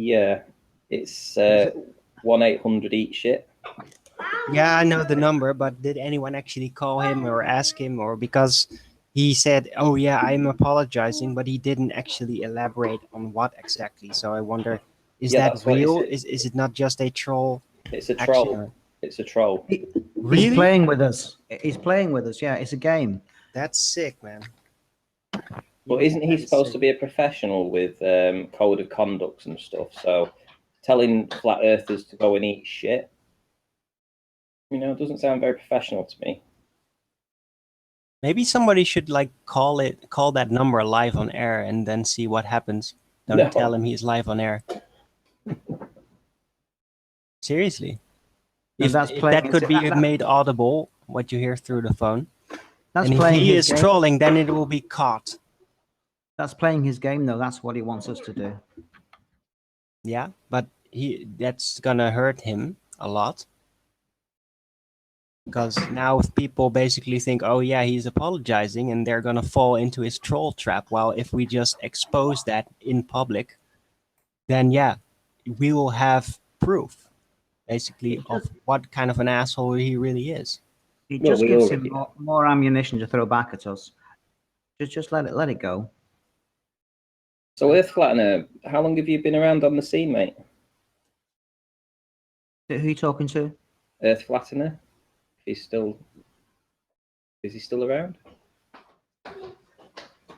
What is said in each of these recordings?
Yeah, it's Is it? 1-800 eat shit. Yeah, I know the number, but did anyone actually call him or ask him, or because he said, "Oh yeah, I'm apologizing," but he didn't actually elaborate on what exactly. So I wonder, is Yeah, that that's what real? Is it not just a troll it's a action? troll. It's a troll. He's Really? playing with us. He's playing with us. Yeah, it's a game. That's sick, man. But Yeah, isn't he that is supposed sick. to be a professional with code of conducts and stuff? So telling flat earthers to go and eat shit, it doesn't sound very professional to me. Maybe somebody should like call that number live on air and then see what happens. Don't No. tell him he's live on air. Seriously. And If, that's if playing. that could be made audible, what you hear through the phone, That's and if playing he his is game. trolling, then it will be caught. That's playing his game, though. That's what he wants us to do. Yeah, but that's gonna hurt him a lot. Because now if people basically think, oh yeah, he's apologizing, and they're gonna fall into his troll trap. While if we just expose that in public, then yeah, we will have proof, basically, of what kind of an asshole he really is. It Well, just we gives him already. more ammunition to throw back at us. Just let it go. So Earth Flattener, how long have you been around on the scene, mate? Who are you talking to? Earth Flattener? Is he still around?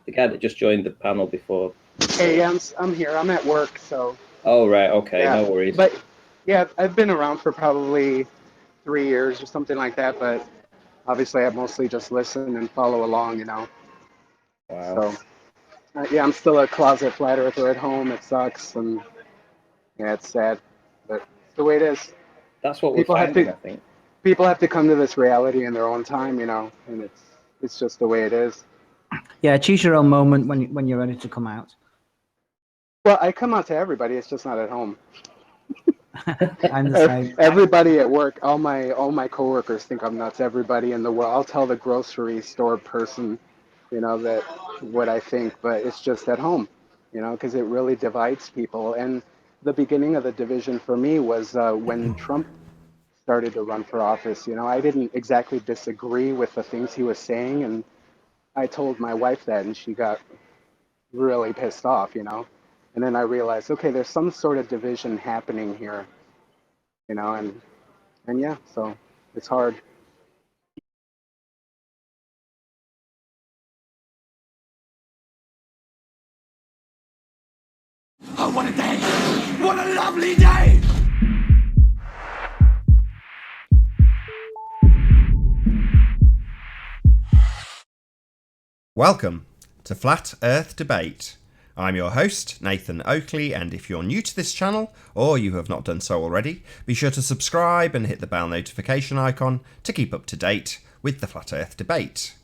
The guy that just joined the panel before. Hey, I'm here. I'm at work, so. Oh right, okay, Yeah. no worries. But yeah, I've been around for probably 3 years or something like that. But obviously, I mostly just listen and follow along, Wow. So yeah, I'm still a closet flat earther at home. It sucks, and yeah, it's sad, but it's the way it is. That's what People we're have finding, to I think. people have to come to this reality in their own time, and it's just the way it is. Yeah, choose your own moment when you're ready to come out. Well, I come out to everybody. It's just not at home. I'm the same. Everybody at work, all my coworkers think I'm nuts. Everybody in the world, I'll tell the grocery store person, that what I think, but it's just at home, because it really divides people. And the beginning of the division for me was when Trump started to run for office. I didn't exactly disagree with the things he was saying, and I told my wife that, and she got really pissed off. And then I realized, okay, there's some sort of division happening here, and yeah, so it's hard. Oh, what a day! What a lovely day! Welcome to Flat Earth Debate. I'm your host, Nathan Oakley, and if you're new to this channel, or you have not done so already, be sure to subscribe and hit the bell notification icon to keep up to date with the Flat Earth Debate.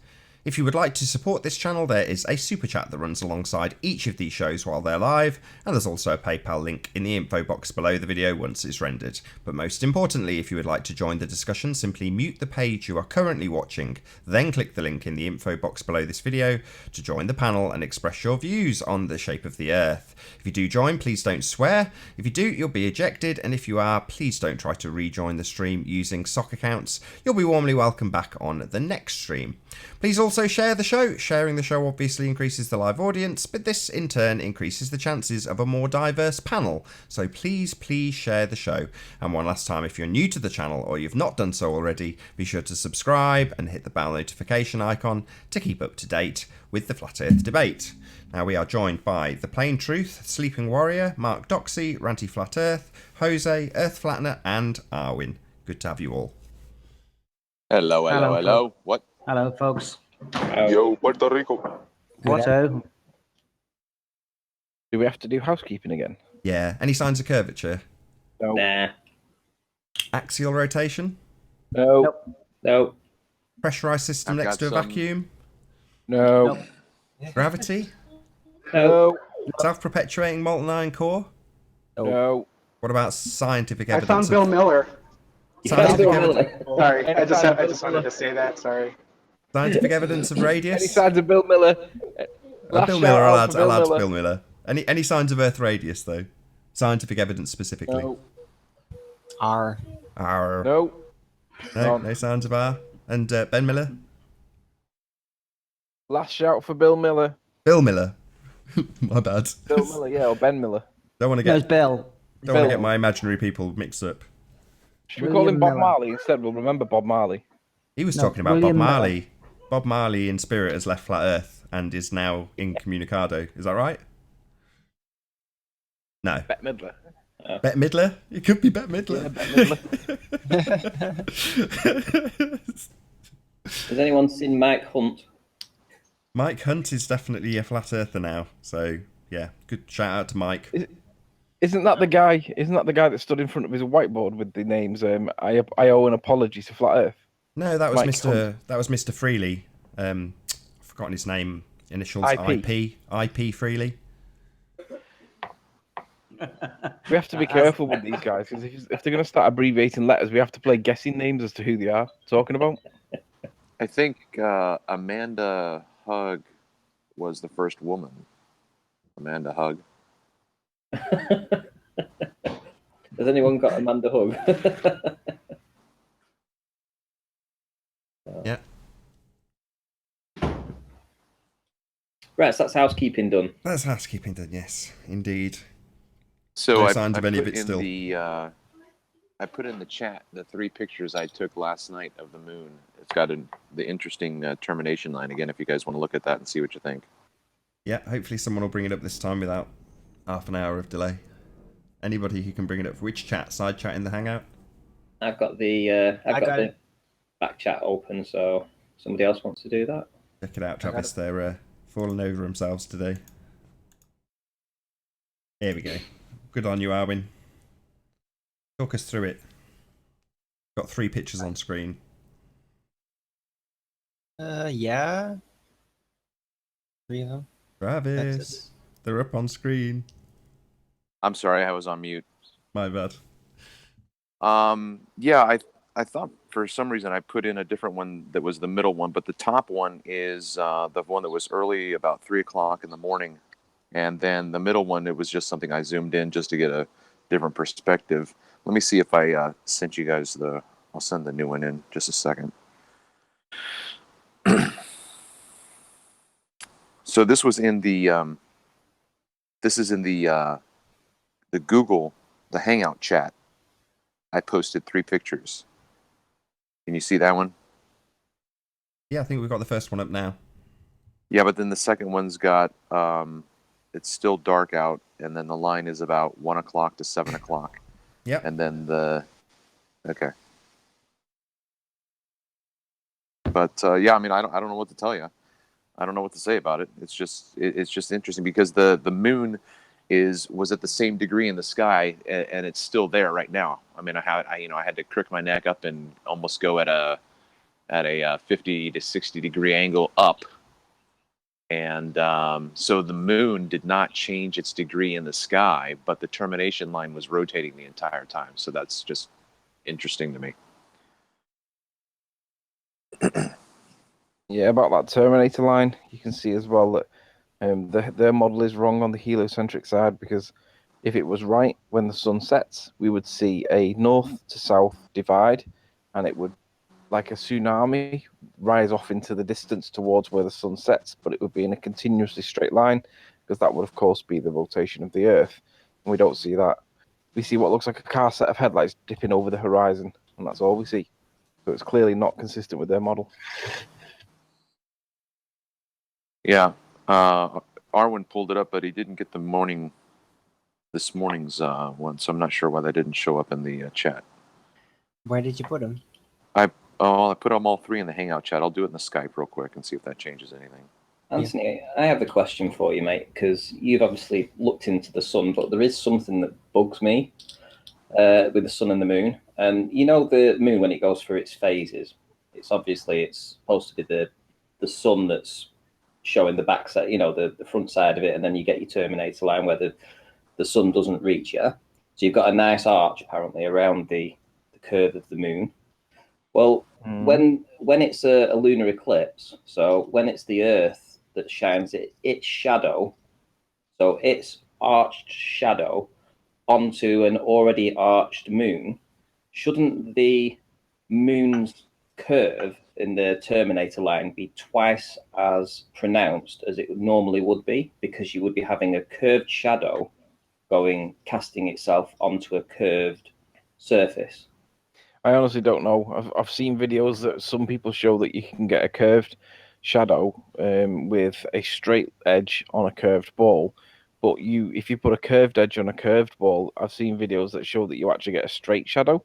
If you would like to support this channel, there is a super chat that runs alongside each of these shows while they're live, and there's also a PayPal link in the info box below the video once it's rendered. But most importantly, if you would like to join the discussion, simply mute the page you are currently watching, then click the link in the info box below this video to join the panel and express your views on the shape of the Earth. If you do join, please don't swear. If you do, you'll be ejected, and if you are, please don't try to rejoin the stream using sock accounts. You'll be warmly welcomed back on the next stream. Please also share the show. Sharing the show obviously increases the live audience, but this in turn increases the chances of a more diverse panel. So please share the show. And one last time, if you're new to the channel or you've not done so already, be sure to subscribe and hit the bell notification icon to keep up to date with the Flat Earth Debate. Now we are joined by The Plain Truth, Sleeping Warrior, Mark Doxy, Ranty Flat Earth, Jose, Earth Flattener, and Arwin. Good to have you all. Hello. What? Hello, folks. Yo, Puerto Rico. What? Do we have to do housekeeping again? Yeah. Any signs of curvature? No. Nah. Axial rotation? No. No. Pressurized system I've next to got a some- vacuum? No. Gravity? No. Self-perpetuating molten iron core? No. What about scientific I evidence? found Bill Miller. Scientific, Bill evidence, Miller. Sorry, I just wanted to say that. Sorry. scientific evidence of Any radius? signs of Bill Miller? Last Bill shout Miller, out allowed for Bill to Miller. Bill Miller. Any signs of Earth radius though? Scientific evidence specifically. No. R. R. No. No, no signs of R. And Ben Miller? Last shout for Bill Miller. Bill Miller. My bad. Bill Miller, yeah, or Ben Miller. Don't want to No, it's get Bill. don't want to Bill. get my imaginary people mixed up. Should we call him William Bob Miller. Marley instead? We'll remember Bob Marley. He was No, talking about William Bob Miller. Marley. Bob Marley in spirit has left Flat Earth and is now incommunicado. Is that right? No. Bette Midler. Bette Midler? It could be Bette Midler. Yeah, Bette Midler. Has anyone seen Mike Hunt? Mike Hunt is definitely a flat earther now. So yeah, good shout out to Mike. Isn't that the guy? Isn't that the guy that stood in front of his whiteboard with the names? I owe an apology to Flat Earth. No, that was Mike Mr. Hunt. That was Mr. Freely. I've forgotten his name. Initials IP. IP Freely. We have to be careful with these guys because if they're going to start abbreviating letters, we have to play guessing names as to who they are talking about. I think Amanda Hugg was the first woman. Amanda Hugg. Has anyone got Amanda Hugg? Yeah. Right, so that's housekeeping done. That's housekeeping done, yes, indeed. So No I signs of any of put it in still. I put in the chat the 3 pictures I took last night of the moon. It's got the interesting termination line again. If you guys want to look at that and see what you think. Yeah, hopefully someone will bring it up this time without half an hour of delay. Anybody who can bring it up. Which chat? Side chat in the Hangout? I've got the I got the it. back chat open, so somebody else wants to do that. Check it out, Travis. They're falling over themselves today. Here we go. Good on you, Arwin. Talk us through it. Got 3 pictures on screen. Yeah. 3 of them. Travis, That's they're up on screen. I'm sorry, I was on mute. My bad. Yeah, I thought for some reason I put in a different one that was the middle one, but the top one is the one that was early, about 3 o'clock in the morning, and then the middle one, it was just something I zoomed in just to get a different perspective. Let me see if I sent you guys I'll send the new one in just a second. So this was in the the Google, the Hangout chat. I posted 3 pictures. Can you see that one? Yeah, I think we've got the first one up now. Yeah, but then the second one's got it's still dark out, and then the line is about 1 o'clock to 7 o'clock. Yep. And then okay. But yeah, I mean, I don't know what to tell you. I don't know what to say about it. It's just interesting because the moon was at the same degree in the sky, and it's still there right now. I mean, I had to crook my neck up and almost go at a 50 to 60 degree angle up. And so the moon did not change its degree in the sky, but the termination line was rotating the entire time. So that's just interesting to me. Yeah, about that terminator line, you can see as well that their model is wrong on the heliocentric side, because if it was right when the sun sets, we would see a north to south divide, and it would, like a tsunami, rise off into the distance towards where the sun sets, but it would be in a continuously straight line, because that would, of course, be the rotation of the Earth. And we don't see that. We see what looks like a car set of headlights dipping over the horizon, and that's all we see. So it's clearly not consistent with their model. Yeah, Arwen pulled it up, but he didn't get this morning's one, so I'm not sure why that didn't show up in the chat. Where did you put them? I put them all 3 in the Hangout chat. I'll do it in the Skype real quick and see if that changes anything. Anthony, I have a question for you, mate, because you've obviously looked into the sun, but there is something that bugs me with the sun and the moon. And you know the moon, when it goes through its phases, it's supposed to be the sun that's showing the back side, the front side of it, and then you get your terminator line where the sun doesn't reach you. So you've got a nice arch apparently around the curve of the moon. Well, when it's a lunar eclipse, so when it's the Earth that shines its shadow, so its arched shadow onto an already arched moon, shouldn't the moon's curve in the Terminator line be twice as pronounced as it normally would be? Because you would be having a curved shadow casting itself onto a curved surface. I honestly don't know. I've seen videos that some people show that you can get a curved shadow with a straight edge on a curved ball. But if you put a curved edge on a curved ball, I've seen videos that show that you actually get a straight shadow.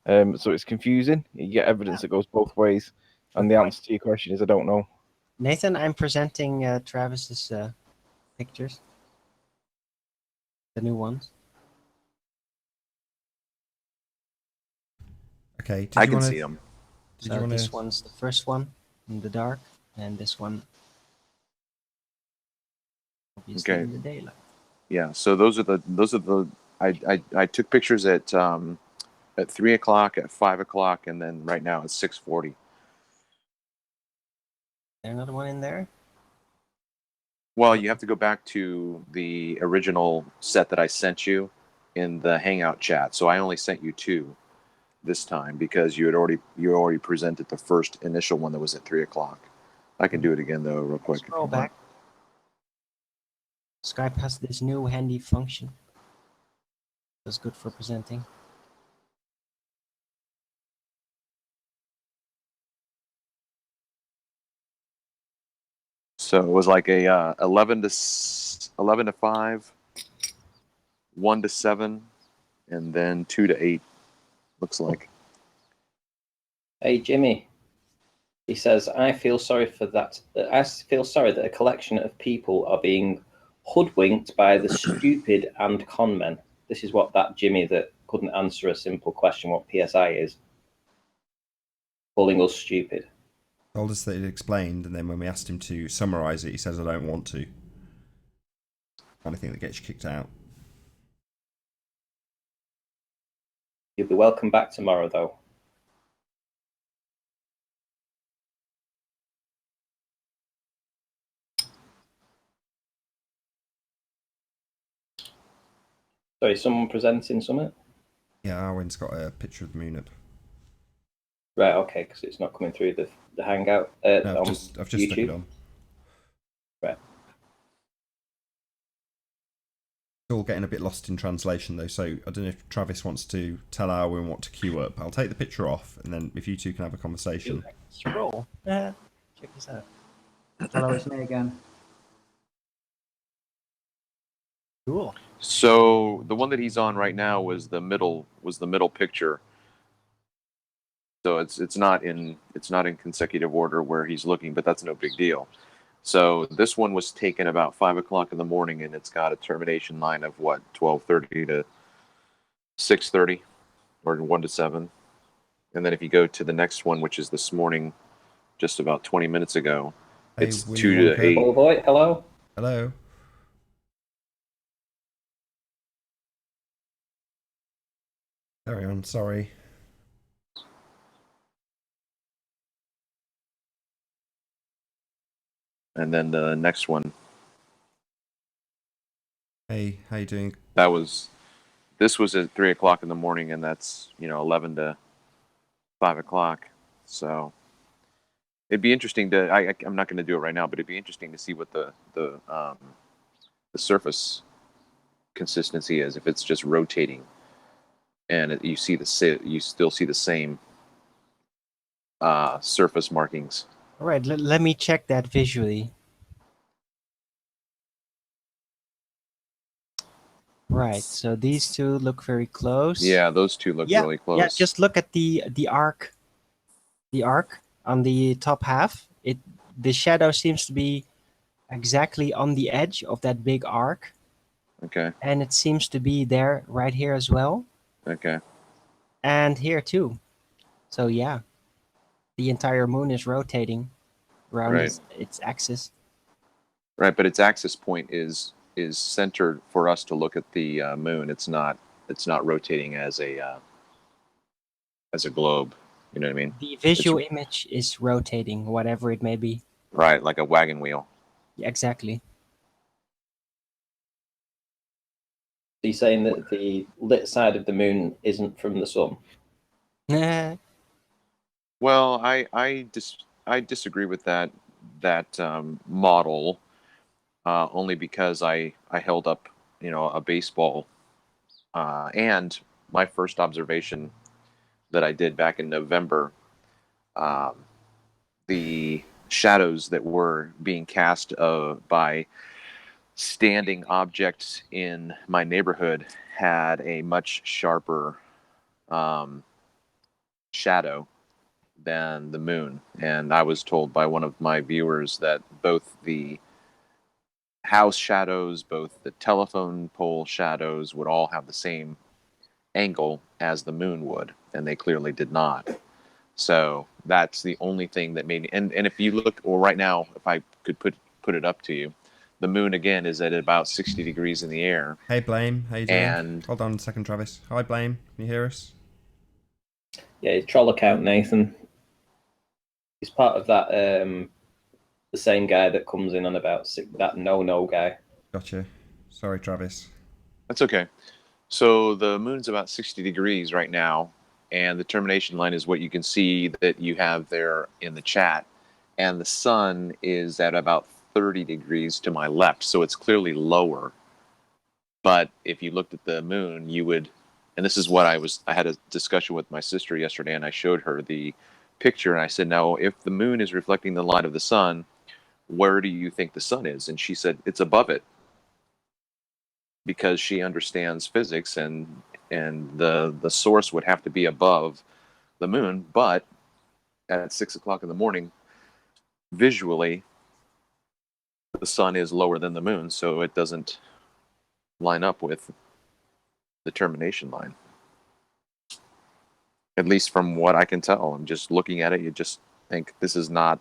So it's confusing. You get evidence that goes both ways. And the answer to your question is I don't know. Nathan, I'm presenting Travis's pictures, the new ones. Okay. I can see them. So this one's the first one in the dark, and this one obviously Okay. in the daylight. Yeah. So those are the. I took pictures at 3 o'clock, at 5 o'clock, and then right now it's 6:40. There another one in there? Well, you have to go back to the original set that I sent you in the Hangout chat. So I only sent you 2 this time because you already presented the first initial one that was at 3 o'clock. I can do it again though, real quick. Scroll back. Skype has this new handy function. That's good for presenting. So it was like a 11 to 5, 1 to 7, and then 2 to 8. Looks like. Hey, Jimmy. He says, I feel sorry for that. I feel sorry that a collection of people are being hoodwinked by the stupid and con men. This is what that Jimmy that couldn't answer a simple question what PSI is, calling us stupid. Told us that it explained, and then when we asked him to summarise it, he says, I don't want to. Kind of thing that gets you kicked out. You'll be welcome back tomorrow, though. Sorry, someone presenting something? Yeah, Arwen's got a picture of the moon up. Right, okay, because it's not coming through the Hangout No, on I've just stuck it YouTube. on. Right. It's all getting a bit lost in translation though, so I don't know if Travis wants to tell Arwen what to queue up. I'll take the picture off, and then if you two can have a conversation. Scroll. Check this out. Hello, it's me again. Cool. So the one that he's on right now was the middle picture. So it's not in consecutive order where he's looking, but that's no big deal. So this one was taken about 5 o'clock in the morning, and it's got a termination line of what 12:30 to 6:30, or 1 to 7. And then if you go to the next one, which is this morning, just about 20 minutes ago, Hey, it's Willy 2 Wonka. to 8. Oh boy, hello. Hello. Carry on, sorry. And then the next one, Hey, how you doing? this was at 3 o'clock in the morning, and that's 11 to 5 o'clock. So it'd be interesting to. I'm not going to do it right now, but it'd be interesting to see what the surface consistency is, if it's just rotating, and you still see the same surface markings. All right, let me check that visually. Right, so these two look very close. Yeah, those two look really close. Yeah, just look at the arc. The arc on the top half. The shadow seems to be exactly on the edge of that big arc. Okay. And it seems to be there right here as well. Okay. And here too. So yeah, the entire moon is rotating around Right. its axis. Right, but its axis point is centered for us to look at the moon. It's not rotating as a globe. You know what I mean? The visual image is rotating, whatever it may be. Right, like a wagon wheel. Yeah, exactly. you're saying that the lit side of the moon isn't from the sun? Nah. Well, I disagree with that model, only because I held up, a baseball, and my first observation that I did back in November, um, the shadows that were being cast by standing objects in my neighborhood had a much sharper um, shadow than the moon. And I was told by one of my viewers that both the house shadows, both the telephone pole shadows would all have the same angle as the moon would, and they clearly did not. So that's the only thing that made me. And if you look, well, right now, if I could put it up to you, the moon again is at about 60 degrees in the air. Hey, Blame. How you doing? And Hold on a second, Travis. Hi, Blame. Can you hear us? Yeah, his troll account, Nathan. He's part of that, the same guy that comes in on about that no guy. Gotcha. Sorry, Travis. that's okay. So the moon's about 60 degrees right now, and the termination line is what you can see that you have there in the chat. And the sun is at about 30 degrees to my left, so it's clearly lower. But if you looked at the moon, you would, and this is what I had a discussion with my sister yesterday, and I showed her the picture, and I said, now, if the moon is reflecting the light of the sun, where do you think the sun is? And she said, it's above it, because she understands physics, and the source would have to be above the moon. But at 6 o'clock in the morning, visually, the sun is lower than the moon, so it doesn't line up with the termination line. At least from what I can tell, I'm just looking at it. You just think this is not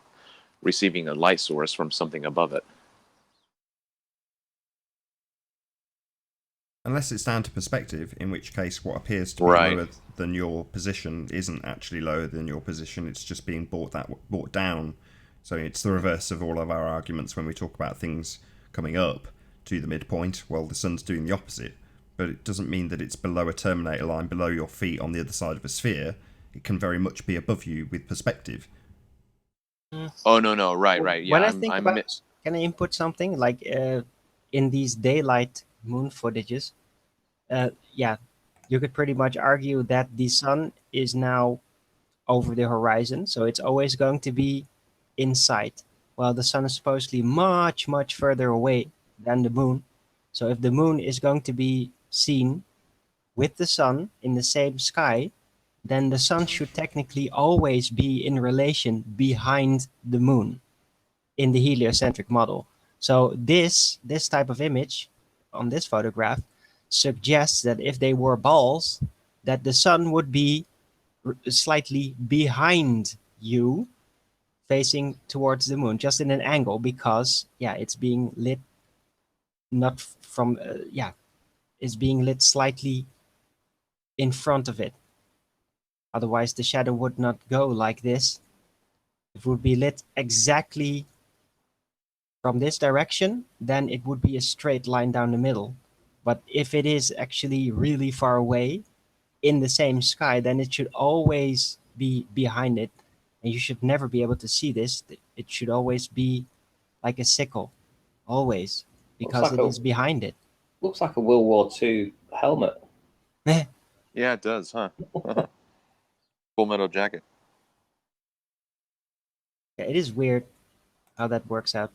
receiving a light source from something above it. Unless it's down to perspective, in which case what appears to be Right. lower than your position isn't actually lower than your position. It's just being brought down. So it's the reverse of all of our arguments when we talk about things coming up to the midpoint. Well, the sun's doing the opposite, but it doesn't mean that it's below a terminator line, below your feet on the other side of a sphere. It can very much be above you with perspective. Oh no, right. Yeah, When I think about, can I input something like in these daylight moon footages? Yeah, you could pretty much argue that the sun is now over the horizon, so it's always going to be in sight, while the sun is supposedly much further away than the moon. So if the moon is going to be seen with the sun in the same sky, then the sun should technically always be in relation behind the moon in the heliocentric model. So this type of image on this photograph suggests that if they were balls, that the sun would be slightly behind you, facing towards the moon, just in an angle, because yeah, it's being lit not from it's being lit slightly in front of it. Otherwise, the shadow would not go like this. It would be lit exactly from this direction, then it would be a straight line down the middle. But if it is actually really far away in the same sky, then it should always be behind it. And you should never be able to see this. It should always be like a sickle, always, because like it is behind it. Looks like a World War II helmet. Yeah, it does, huh? Full Metal Jacket. Yeah, it is weird how that works out.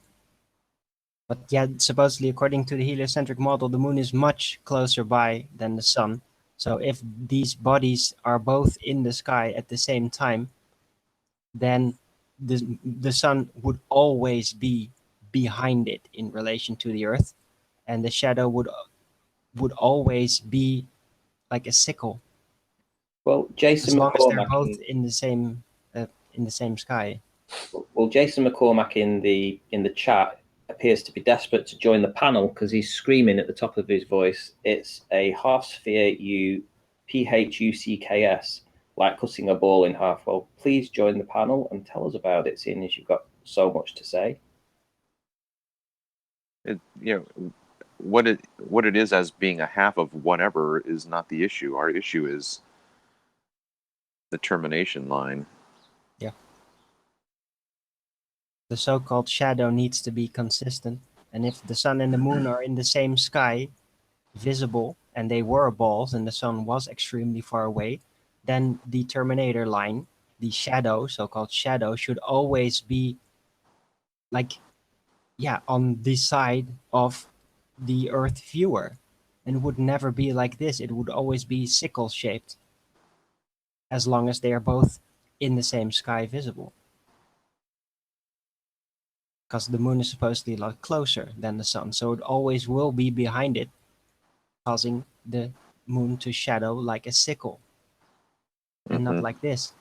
But yeah, supposedly according to the heliocentric model, the moon is much closer by than the sun. So if these bodies are both in the sky at the same time, then the sun would always be behind it in relation to the earth, and the shadow would always be like a sickle. Well, As long as they're both in the same sky. Well, Jason McCormack in the chat appears to be desperate to join the panel because he's screaming at the top of his voice. It's a half sphere PHUCKS, like cutting a ball in half. Well, please join the panel and tell us about it, seeing as you've got so much to say. what it is as being a half of whatever is not the issue. Our issue is the termination line. Yeah. The so-called shadow needs to be consistent, and if the sun and the moon are in the same sky, visible, and they were balls, and the sun was extremely far away, then the terminator line, the shadow, so-called shadow, should always be like, yeah, on the side of the Earth viewer, and it would never be like this. It would always be sickle shaped, as long as they are both in the same sky visible. Because the moon is supposedly a lot closer than the sun, so it always will be behind it, causing the moon to shadow like a sickle, and not Mhm. like this.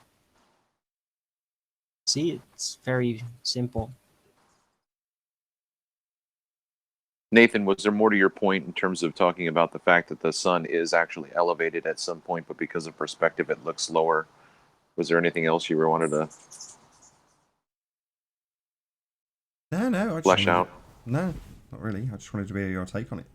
See, it's very simple. Nathan, was there more to your point in terms of talking about the fact that the sun is actually elevated at some point, but because of perspective, it looks lower? Was there anything else you wanted to No, I just flesh wanted out? No, not really. I just wanted to hear your take on it.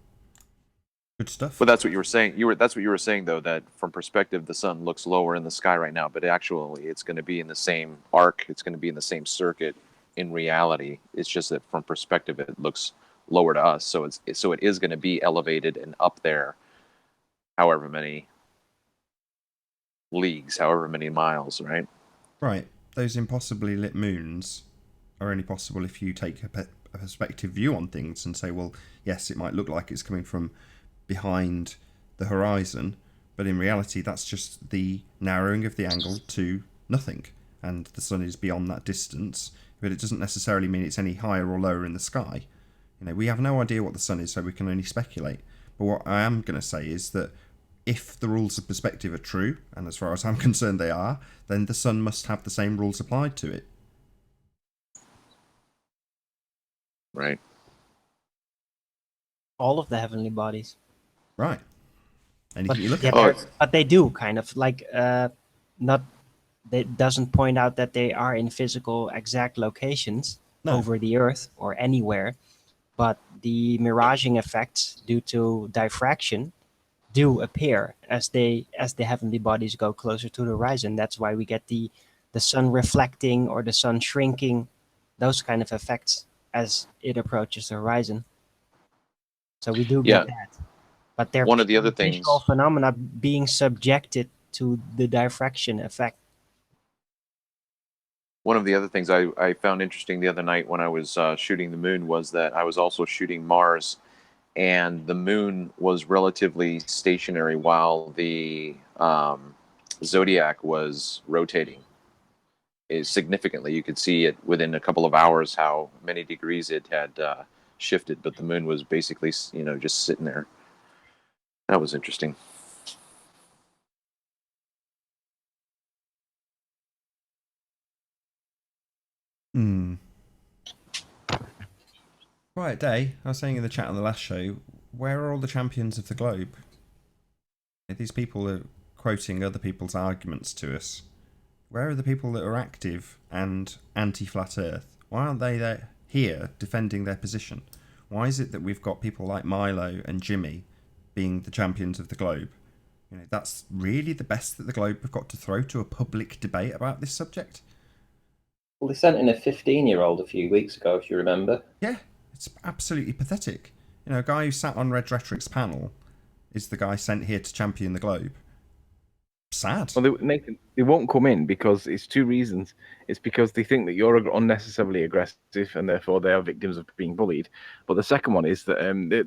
Good stuff. But that's what you were saying. That's what you were saying, though, that from perspective, the sun looks lower in the sky right now, but actually, it's going to be in the same arc. It's going to be in the same circuit. In reality, it's just that from perspective, it looks lower to us. So it is going to be elevated and up there, however many leagues, however many miles, right? Right. Those impossibly lit moons are only possible if you take a perspective view on things and say, well, yes, it might look like it's coming from behind the horizon, but in reality, that's just the narrowing of the angle to nothing, and the sun is beyond that distance, but it doesn't necessarily mean it's any higher or lower in the sky. We have no idea what the sun is, so we can only speculate. But what I am going to say is that if the rules of perspective are true, and as far as I'm concerned they are, then the sun must have the same rules applied to it. Right. All of the heavenly bodies. Right. Anything But you look yeah, at. but they do kind of like not. It doesn't point out that they are in physical exact locations No. over the Earth or anywhere, but the miraging effects due to diffraction do appear as the heavenly bodies go closer to the horizon. That's why we get the sun reflecting or the sun shrinking, those kind of effects as it approaches the horizon. So we do Yeah. get that. But they're One of the other visual things. phenomena being subjected to the diffraction effect. One of the other things I found interesting the other night when I was shooting the moon was that I was also shooting Mars, and the moon was relatively stationary while the zodiac was rotating. Significantly, you could see it within a couple of hours how many degrees it had shifted, but the moon was basically, just sitting there. That was interesting. Right, Day, I was saying in the chat on the last show, where are all the champions of the globe? These people are quoting other people's arguments to us. Where are the people that are active and anti-flat Earth? Why aren't they there, here defending their position? Why is it that we've got people like Milo and Jimmy being the champions of the globe? That's really the best that the globe have got to throw to a public debate about this subject? Well, they sent in a 15-year-old a few weeks ago, if you remember. Yeah, it's absolutely pathetic. A guy who sat on Red Rhetoric's panel is the guy sent here to champion the globe. Sad. Well, Nathan, they won't come in because it's two reasons. It's because they think that you're unnecessarily aggressive and therefore they are victims of being bullied. But the second one is that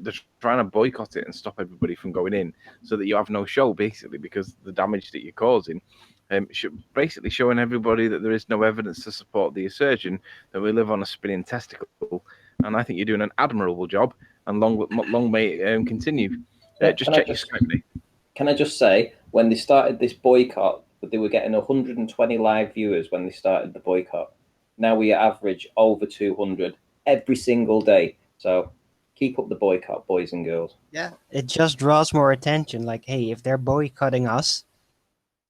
they're trying to boycott it and stop everybody from going in so that you have no show, basically, because the damage that you're causing. Basically showing everybody that there is no evidence to support the assertion that we live on a spinning testicle. And I think you're doing an admirable job, and long may it continue. Just check your Skype. Can I just say, when they started this boycott, they were getting 120 live viewers when they started the boycott. Now we average over 200 every single day. So keep up the boycott, boys and girls. Yeah, it just draws more attention. Like, hey, if they're boycotting us,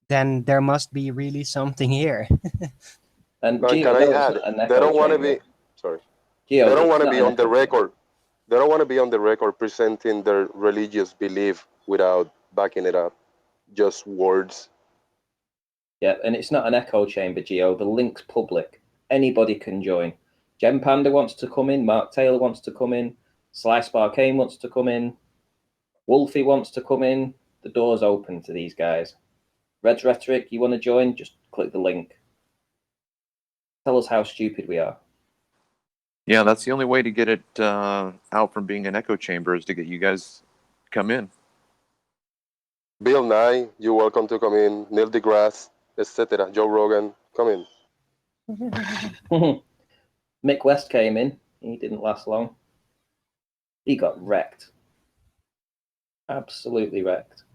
then there must be really something here. And But Gio, can I add? They don't want to be. Sorry. Gio, They don't want to be on the record. They don't want to be on the record presenting their religious belief without backing it up. Just words. Yeah, and it's not an echo chamber, Geo. The link's public. Anybody can join. Gem Panda wants to come in. Mark Taylor wants to come in. Slice Barcane wants to come in. Wolfie wants to come in. The door's open to these guys. Red's Rhetoric, you want to join? Just click the link. Tell us how stupid we are. Yeah, that's the only way to get it out from being an echo chamber is to get you guys come in. Bill Nye, you're welcome to come in. Neil deGrasse, etc. Joe Rogan, come in. Mick West came in. He didn't last long. He got wrecked. Absolutely wrecked.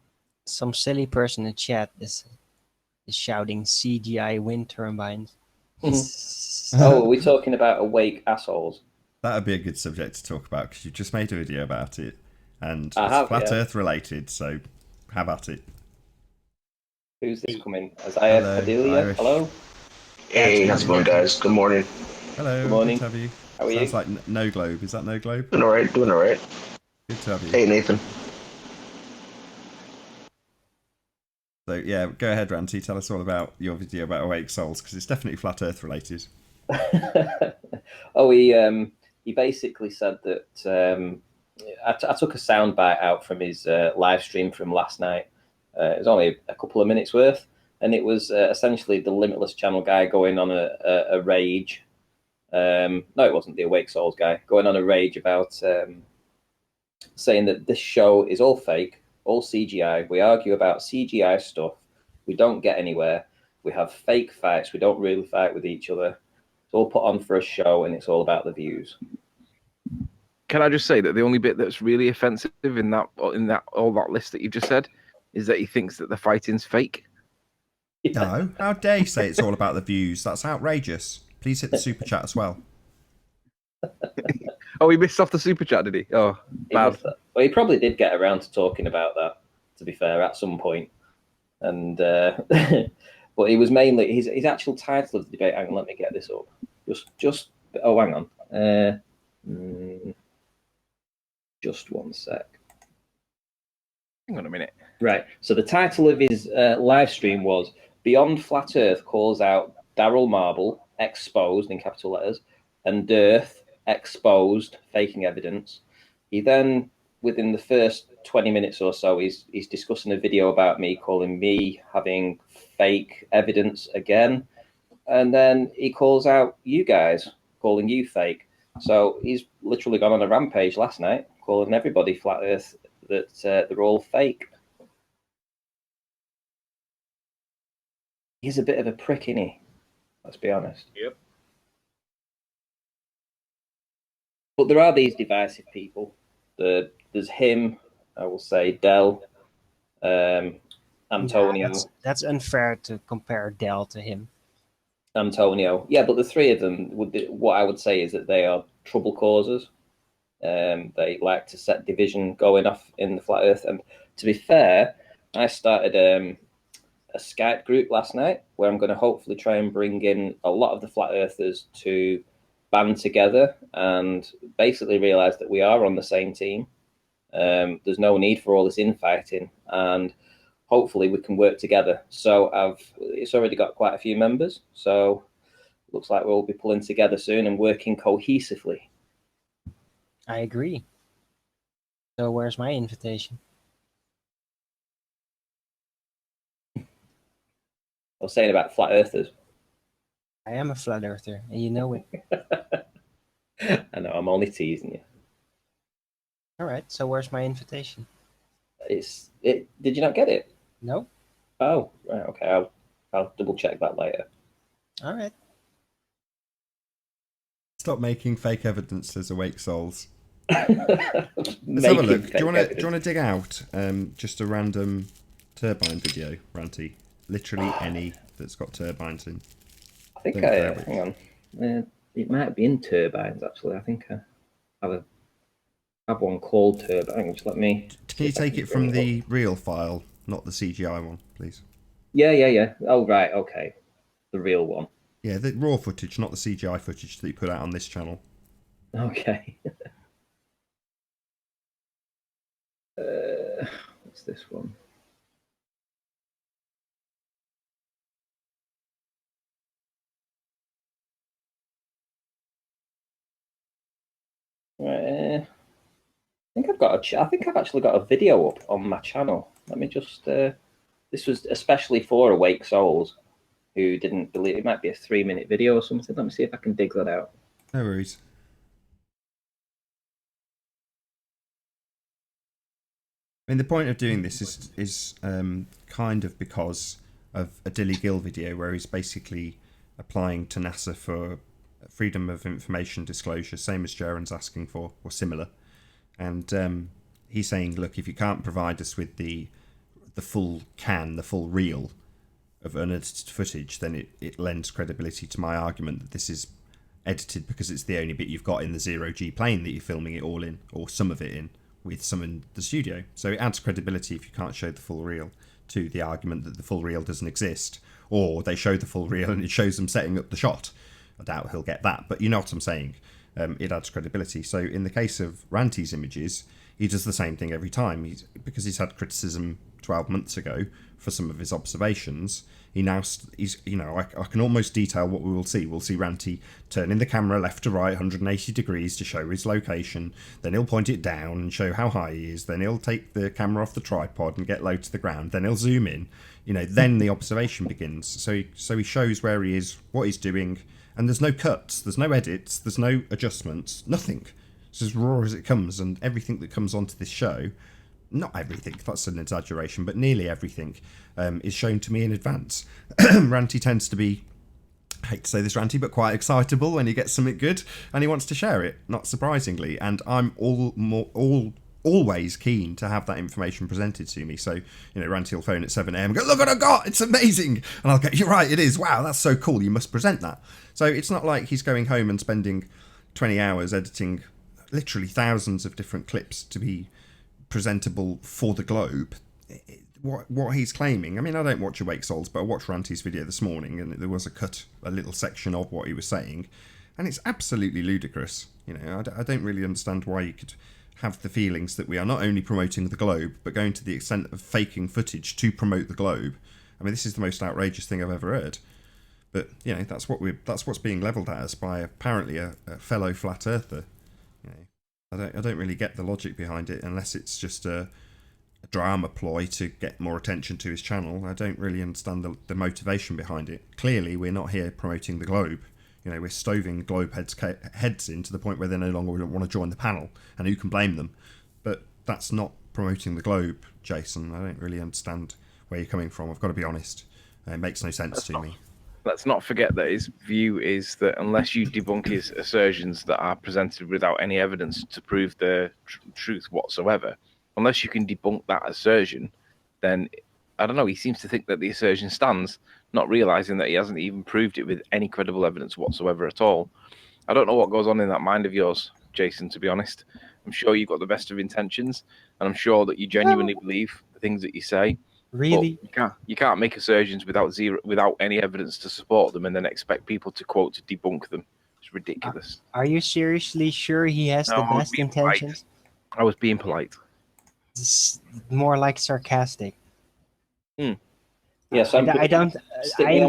Some silly person in the chat is shouting CGI wind turbines. Oh, are we talking about awake assholes? That would be a good subject to talk about because you just made a video about it, and I it's have, flat yeah. Earth related. So have at it. Who's this coming? Isaiah Hello, Padilla? Irish. Hello? Hey, how's it going, guys? Good morning. Hello, Good morning. good to have you. How are Sounds you? like No Globe. Is that No Globe? Doing all right, doing all right. Good to have you. Hey, Nathan. So yeah, go ahead, Ranty. Tell us all about your video about awake souls because it's definitely flat Earth related. Oh, he basically said that I took a soundbite out from his live stream from last night. It was only a couple of minutes worth, and it was essentially the Limitless Channel guy going on a rage. No, it wasn't the Awake Souls guy going on a rage about saying that this show is all fake, all CGI. We argue about CGI stuff. We don't get anywhere. We have fake fights. We don't really fight with each other. It's all put on for a show, and it's all about the views. Can I just say that the only bit that's really offensive in that all that list that you just said is that he thinks that the fighting's fake. No, how dare you say it's all about the views? That's outrageous. Please hit the super chat as well. Oh, he missed off the super chat, did he? Oh, bad. Well, he probably did get around to talking about that, to be fair, at some point. And but he was mainly his actual title of the debate. Hang on, let me get this up. Just oh, hang on. Just one sec. Hang on a minute. Right. So the title of his live stream was "Beyond Flat Earth Calls Out Daryl Marble Exposed" in capital letters, and Dearth Exposed Faking Evidence. He then, within the first 20 minutes or so, he's discussing a video about me, calling me having fake evidence again, and then he calls out you guys, calling you fake. So he's literally gone on a rampage last night, calling everybody flat Earth that they're all fake. He's a bit of a prick, isn't he? Let's be honest. Yep. But there are these divisive people. There's him, I will say, Dell, Antonio. Yeah, that's unfair to compare Dell to him. Antonio. Yeah, but the three of them, what I would say is that they are trouble causers. They like to set division going off in the flat Earth. And to be fair, I started a Skype group last night where I'm going to hopefully try and bring in a lot of the flat Earthers to band together and basically realize that we are on the same team. There's no need for all this infighting, and hopefully we can work together. So it's already got quite a few members, so looks like we'll be pulling together soon and working cohesively. I agree. So where's my invitation? I was saying about flat earthers. I am a flat earther, and you know it. I know, I'm only teasing you. All right, so where's my invitation? Did you not get it? No. Oh, right, okay. I'll double check that later. All right. Stop making fake evidence as awake souls. Let's have a look. Do you want to dig out just a random turbine video, Ranty? Literally any that's got turbines in. I think hang on. It might be in turbines actually. I think I have one called turbine. Just let me. Can you take it from the real file, not the CGI one, please? Yeah. Oh right, okay. The real one. Yeah, the raw footage, not the CGI footage that you put out on this channel. Okay. What's this one? I think I've actually got a video up on my channel. Let me just. This was especially for Awake Souls, who didn't believe it might be a 3-minute video or something. Let me see if I can dig that out. No worries. I mean, the point of doing this is kind of because of a Dilly Gill video where he's basically applying to NASA for freedom of information disclosure, same as Jaren's asking for, or similar. And he's saying, look, if you can't provide us with the full the full reel of unedited footage, then it lends credibility to my argument that this is edited because it's the only bit you've got in the 0G plane that you're filming it all in, or some of it in, with some in the studio. So it adds credibility if you can't show the full reel to the argument that the full reel doesn't exist, or they show the full reel and it shows them setting up the shot. I doubt he'll get that, but you know what I'm saying. It adds credibility. So in the case of Ranty's images, he does the same thing every time. Because he's had criticism 12 months ago for some of his observations, he's I can almost detail what we will see. We'll see Ranty turning the camera left to right 180 degrees to show his location. Then he'll point it down and show how high he is. Then he'll take the camera off the tripod and get low to the ground. Then he'll zoom in. Then the observation begins. So he shows where he is, what he's doing, and there's no cuts, there's no edits, there's no adjustments, nothing. It's as raw as it comes, and everything that comes onto this show, not everything, that's an exaggeration, but nearly everything is shown to me in advance. Ranty tends to be, I hate to say this, Ranty, but quite excitable when he gets something good, and he wants to share it, not surprisingly, and I'm always keen to have that information presented to me. So, Ranty will phone at 7 a.m. and go, look what I got, it's amazing. And I'll go, you're right, it is. Wow, that's so cool. You must present that. So it's not like he's going home and spending 20 hours editing literally thousands of different clips to be presentable for the Globe. What he's claiming, I mean, I don't watch Awake Souls, but I watched Ranty's video this morning and there was a little section of what he was saying, and it's absolutely ludicrous. I don't really understand why you could have the feelings that we are not only promoting the Globe, but going to the extent of faking footage to promote the Globe. I mean, this is the most outrageous thing I've ever heard. But that's what's being levelled at us by apparently a fellow flat earther. I don't really get the logic behind it unless it's just a drama ploy to get more attention to his channel. I don't really understand the motivation behind it. Clearly, we're not here promoting the Globe. We're stoving Globe heads in to the point where they no longer want to join the panel, and who can blame them? But that's not promoting the Globe, Jason. I don't really understand where you're coming from. I've got to be honest. It makes no sense to me. Let's not forget that his view is that unless you debunk his assertions that are presented without any evidence to prove the truth whatsoever, unless you can debunk that assertion, then, I don't know, he seems to think that the assertion stands, not realizing that he hasn't even proved it with any credible evidence whatsoever at all. I don't know what goes on in that mind of yours, Jason, to be honest. I'm sure you've got the best of intentions, and I'm sure that you genuinely believe the things that you say. Really? But you can't make assertions without any evidence to support them and then expect people to quote to debunk them. It's ridiculous. Are you seriously sure he has the best intentions? I was being polite. It's more like sarcastic. Yes, I'm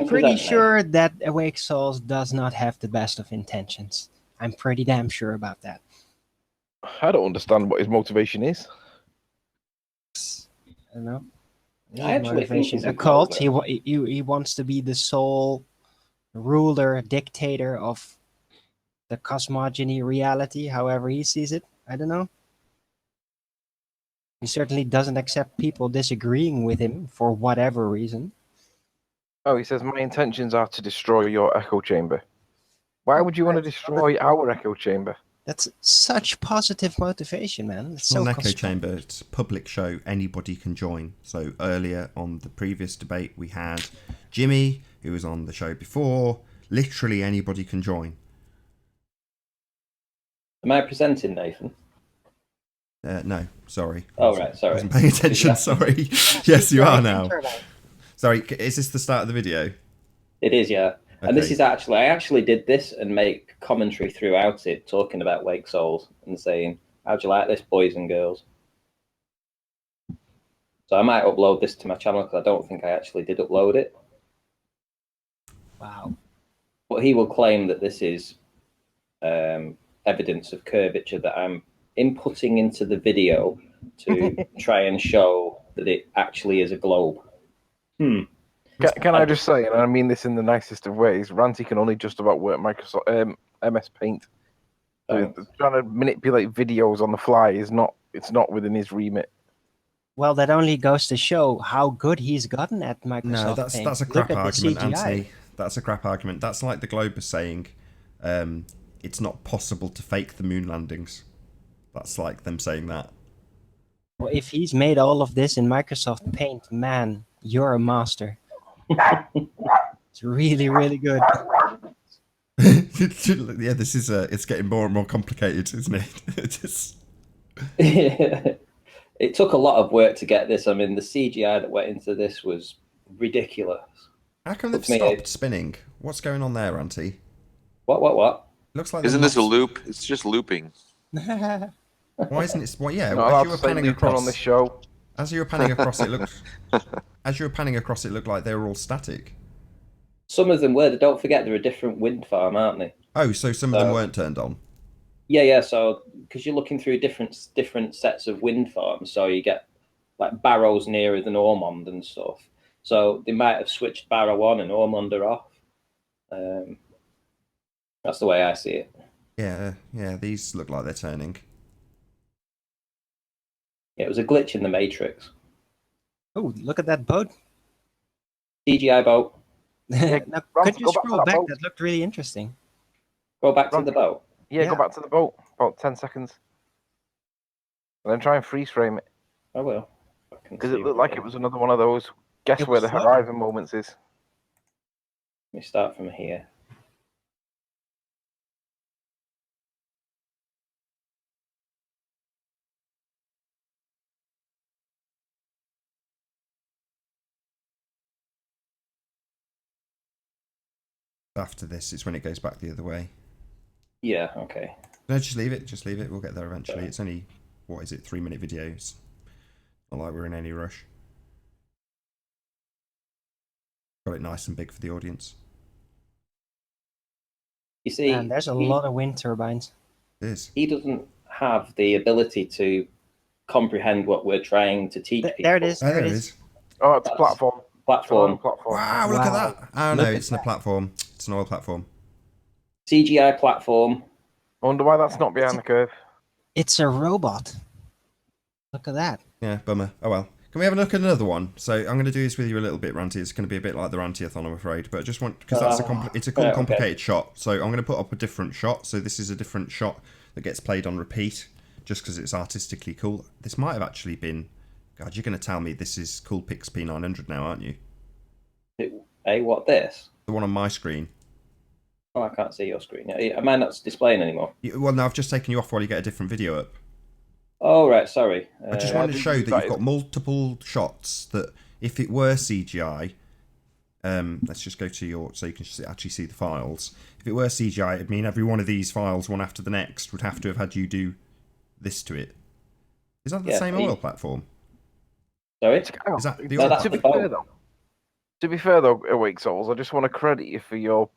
pretty sure that Awake Souls does not have the best of intentions. I'm pretty damn sure about that. I don't understand what his motivation is. I don't know. I actually think he's a cult. He wants to be the sole ruler, dictator of the cosmogony reality, however he sees it. I don't know. He certainly doesn't accept people disagreeing with him for whatever reason. Oh, he says, my intentions are to destroy your echo chamber. Why would you want to destroy our echo chamber? That's such positive motivation, man. It's so an echo chamber. It's a public show. Anybody can join. So earlier on the previous debate, we had Jimmy, who was on the show before. Literally anybody can join. Am I presenting, Nathan? No, sorry. Oh, right, sorry. I wasn't paying attention, sorry. Yes, you are now. Sorry, is this the start of the video? It is, yeah. Okay. And this is I actually did this and make commentary throughout it, talking about Wake Souls and saying, how'd you like this, boys and girls? So I might upload this to my channel because I don't think I actually did upload it. Wow. But he will claim that this is evidence of curvature that I'm inputting into the video to try and show that it actually is a globe. Can I just say, and I mean this in the nicest of ways, Ranty can only just about work Microsoft MS Paint. So trying to manipulate videos on the fly is not. It's not within his remit. Well, that only goes to show how good he's gotten at Microsoft No, Paint. that's a Look crap at the argument, CGI. Anthony. That's a crap argument. That's like the Globe is saying, it's not possible to fake the moon landings. That's like them saying that. Well, if he's made all of this in Microsoft Paint, man, you're a master. It's really, really good. Yeah, this is it's getting more and more complicated, isn't it? It took a lot of work to get this. I mean, the CGI that went into this was ridiculous. How come they've stopped spinning? What's going on there, Auntie? What? Looks like Isn't this a loop? It's just looping. Why isn't it? Well, yeah. Not As allowed you were to say panning looping across on this show. As you were panning across, it looked. As you were panning across, it looked like they were all static. Some of them were. Don't forget, they're a different wind farm, aren't they? Oh, so some of them weren't turned on. Yeah. So because you're looking through different sets of wind farms, so you get like Barrow's nearer than Ormond and stuff. So they might have switched Barrow on and Ormond are off. That's the way I see it. Yeah. These look like they're turning. Yeah, it was a glitch in the Matrix. Oh, look at that boat. CGI boat. Now, could you scroll back? That looked really interesting. Go back to the boat. Yeah, go back to the boat. About 10 seconds. And then try and freeze frame it. I will. Because it looked like it was another one of those guess It where was the flooding. horizon moments is. Let me start from here. After this, it's when it goes back the other way. Yeah, okay. No, just leave it. Just leave it. We'll get there eventually. It's only, what is it, 3-minute videos. Not like we're in any rush. Got it nice and big for the audience. You see, Man, there's a lot of wind turbines. It is. He doesn't have the ability to comprehend what we're trying to teach people. There it is. Oh, there it is. Oh, it's a platform. Platform. Wow, look at that. Oh, no, it's a platform. It's an oil platform. CGI platform. I wonder why that's not behind the curve. It's a robot. Look at that. Yeah, bummer. Oh well. Can we have a look at another one? So I'm going to do this with you a little bit, Ranty. It's going to be a bit like the Ranty-a-thon, I'm afraid. But I just want, because that's it's a complicated shot. So I'm going to put up a different shot. So this is a different shot that gets played on repeat, just because it's artistically cool. This might have actually been... God, you're going to tell me this is Coolpix P900 now, aren't you? Hey, what, this? The one on my screen. Oh, I can't see your screen. Am I not displaying anymore? Well, no, I've just taken you off while you get a different video up. Oh, right, sorry. I just wanted to show that you've got multiple shots that, if it were CGI, let's just go to your, so you can actually see the files. If it were CGI, it'd mean every one of these files, one after the next, would have to have had you do this to it. Is that the same oil platform? Sorry? Is that the No, oil that's To be the fair, boat. To be fair though, Awake Souls, I just want to credit you for your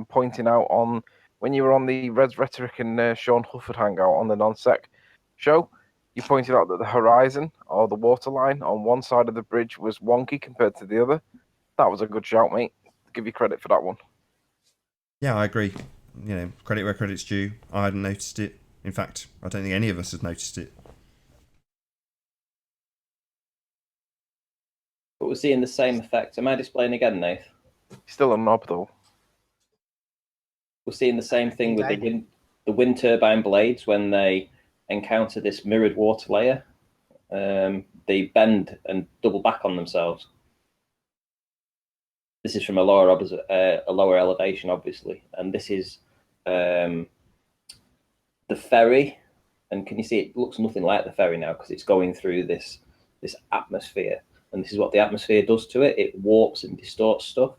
pointing out on when you were on the Reds Rhetoric and Sean Hufford hangout on the non-sec show. You pointed out that the horizon or the waterline on one side of the bridge was wonky compared to the other. That was a good shout, mate. Give you credit for that one. Yeah, I agree. You know, credit where credit's due. I hadn't noticed it. In fact, I don't think any of us has noticed it. But we're seeing the same effect. Am I displaying again, Nath? Still a knob though. We're seeing the same thing with the wind turbine blades when they encounter this mirrored water layer. They bend and double back on themselves. This is from a lower elevation, obviously, and this is the ferry. And can you see it looks nothing like the ferry now because it's going through this atmosphere, and this is what the atmosphere does to it. It warps and distorts stuff.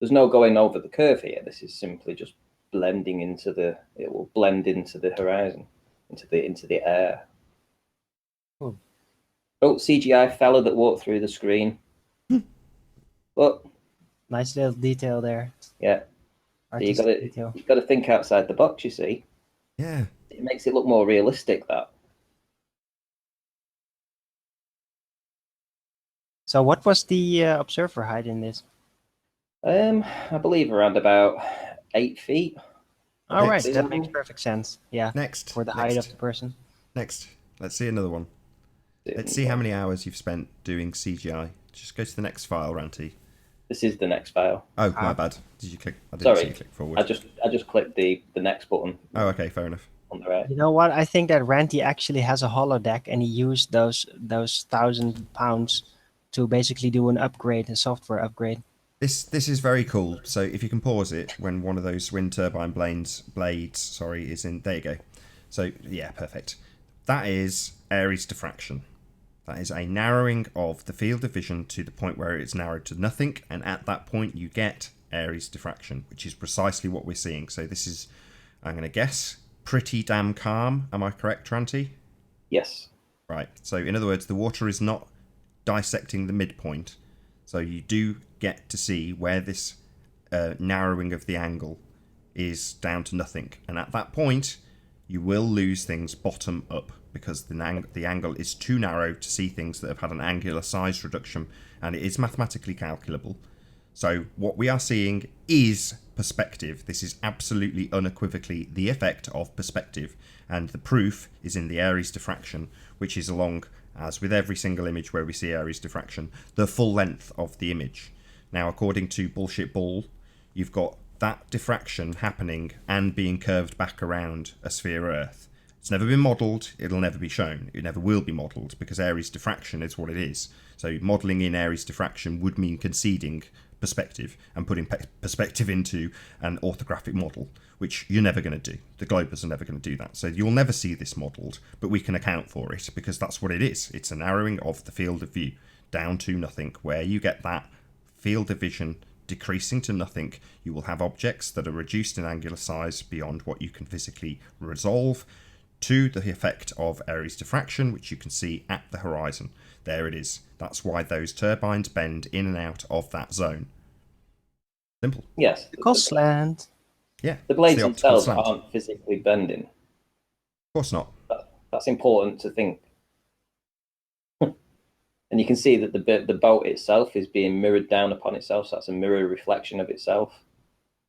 There's no going over the curve here. This is simply just blending into the. It will blend into the horizon, into the air. Cool. Oh, CGI fella that walked through the screen. But Nice little detail there. yeah, so you Artistic got to think outside the box. You see, Yeah. it makes it look more realistic. That. So what was the observer height in this? I believe around about 8 feet. All right, Next. that makes perfect sense. Yeah, Next. for the height of the person. Next. Let's see another one. Let's see how many hours you've spent doing CGI. Just go to the next file, Ranty. This is the next file. Oh, my bad. Did you click? I didn't see you click forward. I just clicked the next button. Oh, okay, fair enough. On the right. You know what? I think that Ranty actually has a holodeck, and he used those £1,000 to basically do an upgrade, a software upgrade. This is very cool. So if you can pause it when one of those wind turbine blades, is in. There you go. So yeah, perfect. That is Ares diffraction. That is a narrowing of the field of vision to the point where it's narrowed to nothing, and at that point you get Ares diffraction, which is precisely what we're seeing. So this is, I'm going to guess, pretty damn calm. Am I correct, Tranty? Yes. Right. So in other words, the water is not dissecting the midpoint. So you do get to see where this narrowing of the angle is down to nothing. And at that point, you will lose things bottom up because the angle is too narrow to see things that have had an angular size reduction, and it is mathematically calculable. So what we are seeing is perspective. This is absolutely unequivocally the effect of perspective, and the proof is in the Ares diffraction, which is along, as with every single image where we see Ares diffraction, the full length of the image. Now, according to Bullshit Ball, you've got that diffraction happening and being curved back around a sphere Earth. It's never been modelled, it'll never be shown, it never will be modelled, because Ares diffraction is what it is. So modelling in Ares diffraction would mean conceding perspective and putting perspective into an orthographic model, which you're never going to do. The globers are never going to do that. So you'll never see this modelled, but we can account for it because that's what it is. It's a narrowing of the field of view down to nothing, where you get that field of vision decreasing to nothing. You will have objects that are reduced in angular size beyond what you can physically resolve to the effect of Ares diffraction, which you can see at the horizon. There it is. That's why those turbines bend in and out of that zone. Simple. Yes. The slant. Yeah. The blades the themselves slant. aren't physically bending. Of course not. That's important to think. And you can see that the boat itself is being mirrored down upon itself. So that's a mirror reflection of itself.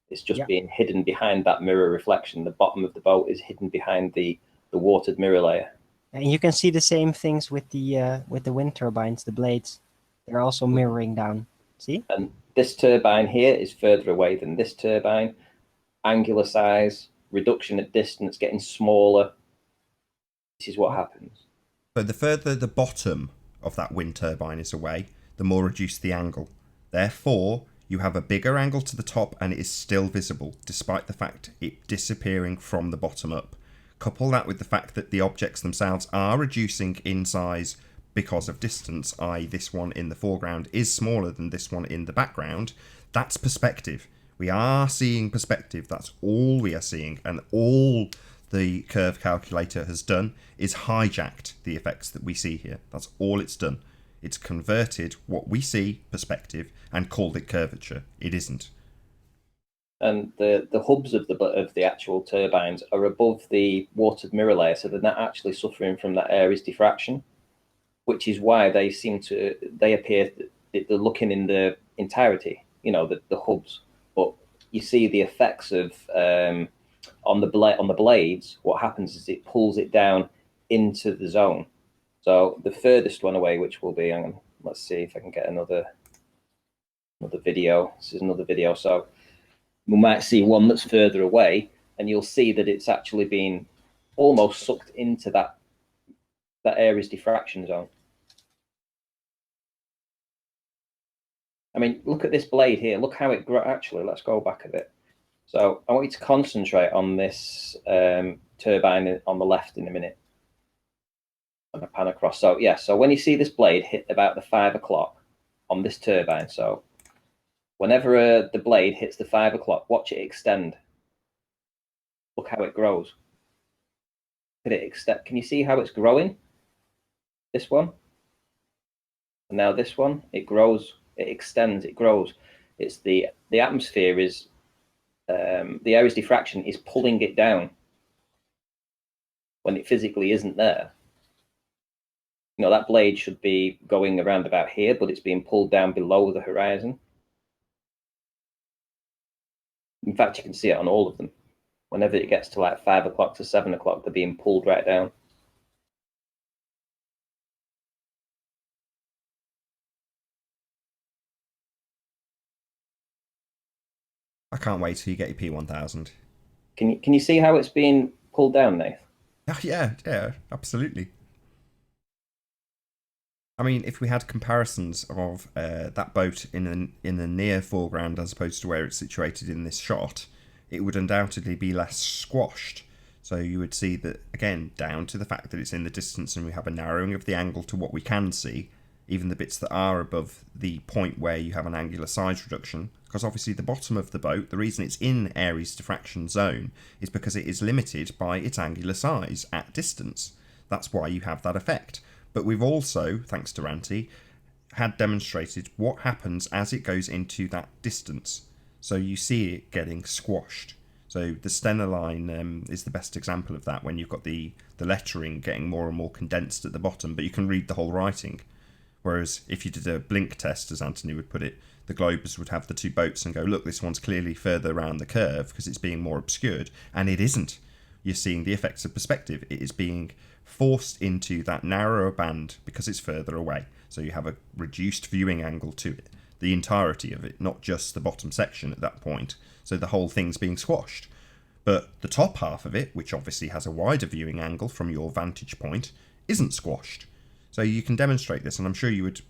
It's just being hidden behind that mirror reflection. The bottom of the boat is hidden behind the watered mirror layer. And you can see the same things with the wind turbines, the blades. They're also mirroring down. See? And this turbine here is further away than this turbine. Angular size, reduction at distance, getting smaller. This is what happens. So the further the bottom of that wind turbine is away, the more reduced the angle. Therefore, you have a bigger angle to the top and it is still visible, despite the fact it disappearing from the bottom up. Couple that with the fact that the objects themselves are reducing in size because of distance, i.e. this one in the foreground is smaller than this one in the background. That's perspective. We are seeing perspective. That's all we are seeing. And all the curve calculator has done is hijacked the effects that we see here. That's all it's done. It's converted what we see, perspective, and called it curvature. It isn't. And the hubs of the actual turbines are above the watered mirror layer, so they're not actually suffering from that Ares diffraction, which is why they appear they're looking in the entirety, the hubs. But you see the effects of on the blades. What happens is it pulls it down into the zone. So the furthest one away, which will be, let's see if I can get another video. This is another video. So we might see one that's further away, and you'll see that it's actually being almost sucked into that Ares diffraction zone. I mean, look at this blade here. Look how it actually, let's go back a bit. So I want you to concentrate on this turbine on the left in a minute. I'm going to pan across. So yeah, so when you see this blade hit about the 5 o'clock on this turbine, so whenever the blade hits the 5 o'clock, watch it extend. Look how it grows. Look at it extend. Can you see how it's growing? This one? And now this one, it grows, it extends, it grows. It's the atmosphere is the area's diffraction is pulling it down when it physically isn't there. You know, that blade should be going around about here, but it's being pulled down below the horizon. In fact, you can see it on all of them. Whenever it gets to like 5 o'clock to 7 o'clock, they're being pulled right down. I can't wait till you get your P1000. Can you see how it's being pulled down, Nath? Oh, yeah, absolutely. I mean, if we had comparisons of that boat in the near foreground as opposed to where it's situated in this shot, it would undoubtedly be less squashed. So you would see that, again, down to the fact that it's in the distance and we have a narrowing of the angle to what we can see, even the bits that are above the point where you have an angular size reduction, because obviously the bottom of the boat, the reason it's in Airy's diffraction zone is because it is limited by its angular size at distance. That's why you have that effect. But we've also, thanks to Ranty, had demonstrated what happens as it goes into that distance. So you see it getting squashed. So the Stena line is the best example of that, when you've got the lettering getting more and more condensed at the bottom, but you can read the whole writing. Whereas if you did a blink test, as Anthony would put it, the globers would have the two boats and go, look, this one's clearly further around the curve because it's being more obscured. And it isn't. You're seeing the effects of perspective. It is being forced into that narrower band because it's further away. So you have a reduced viewing angle to it, the entirety of it, not just the bottom section at that point. So the whole thing's being squashed. But the top half of it, which obviously has a wider viewing angle from your vantage point, isn't squashed. So you can demonstrate this, and I'm sure you would,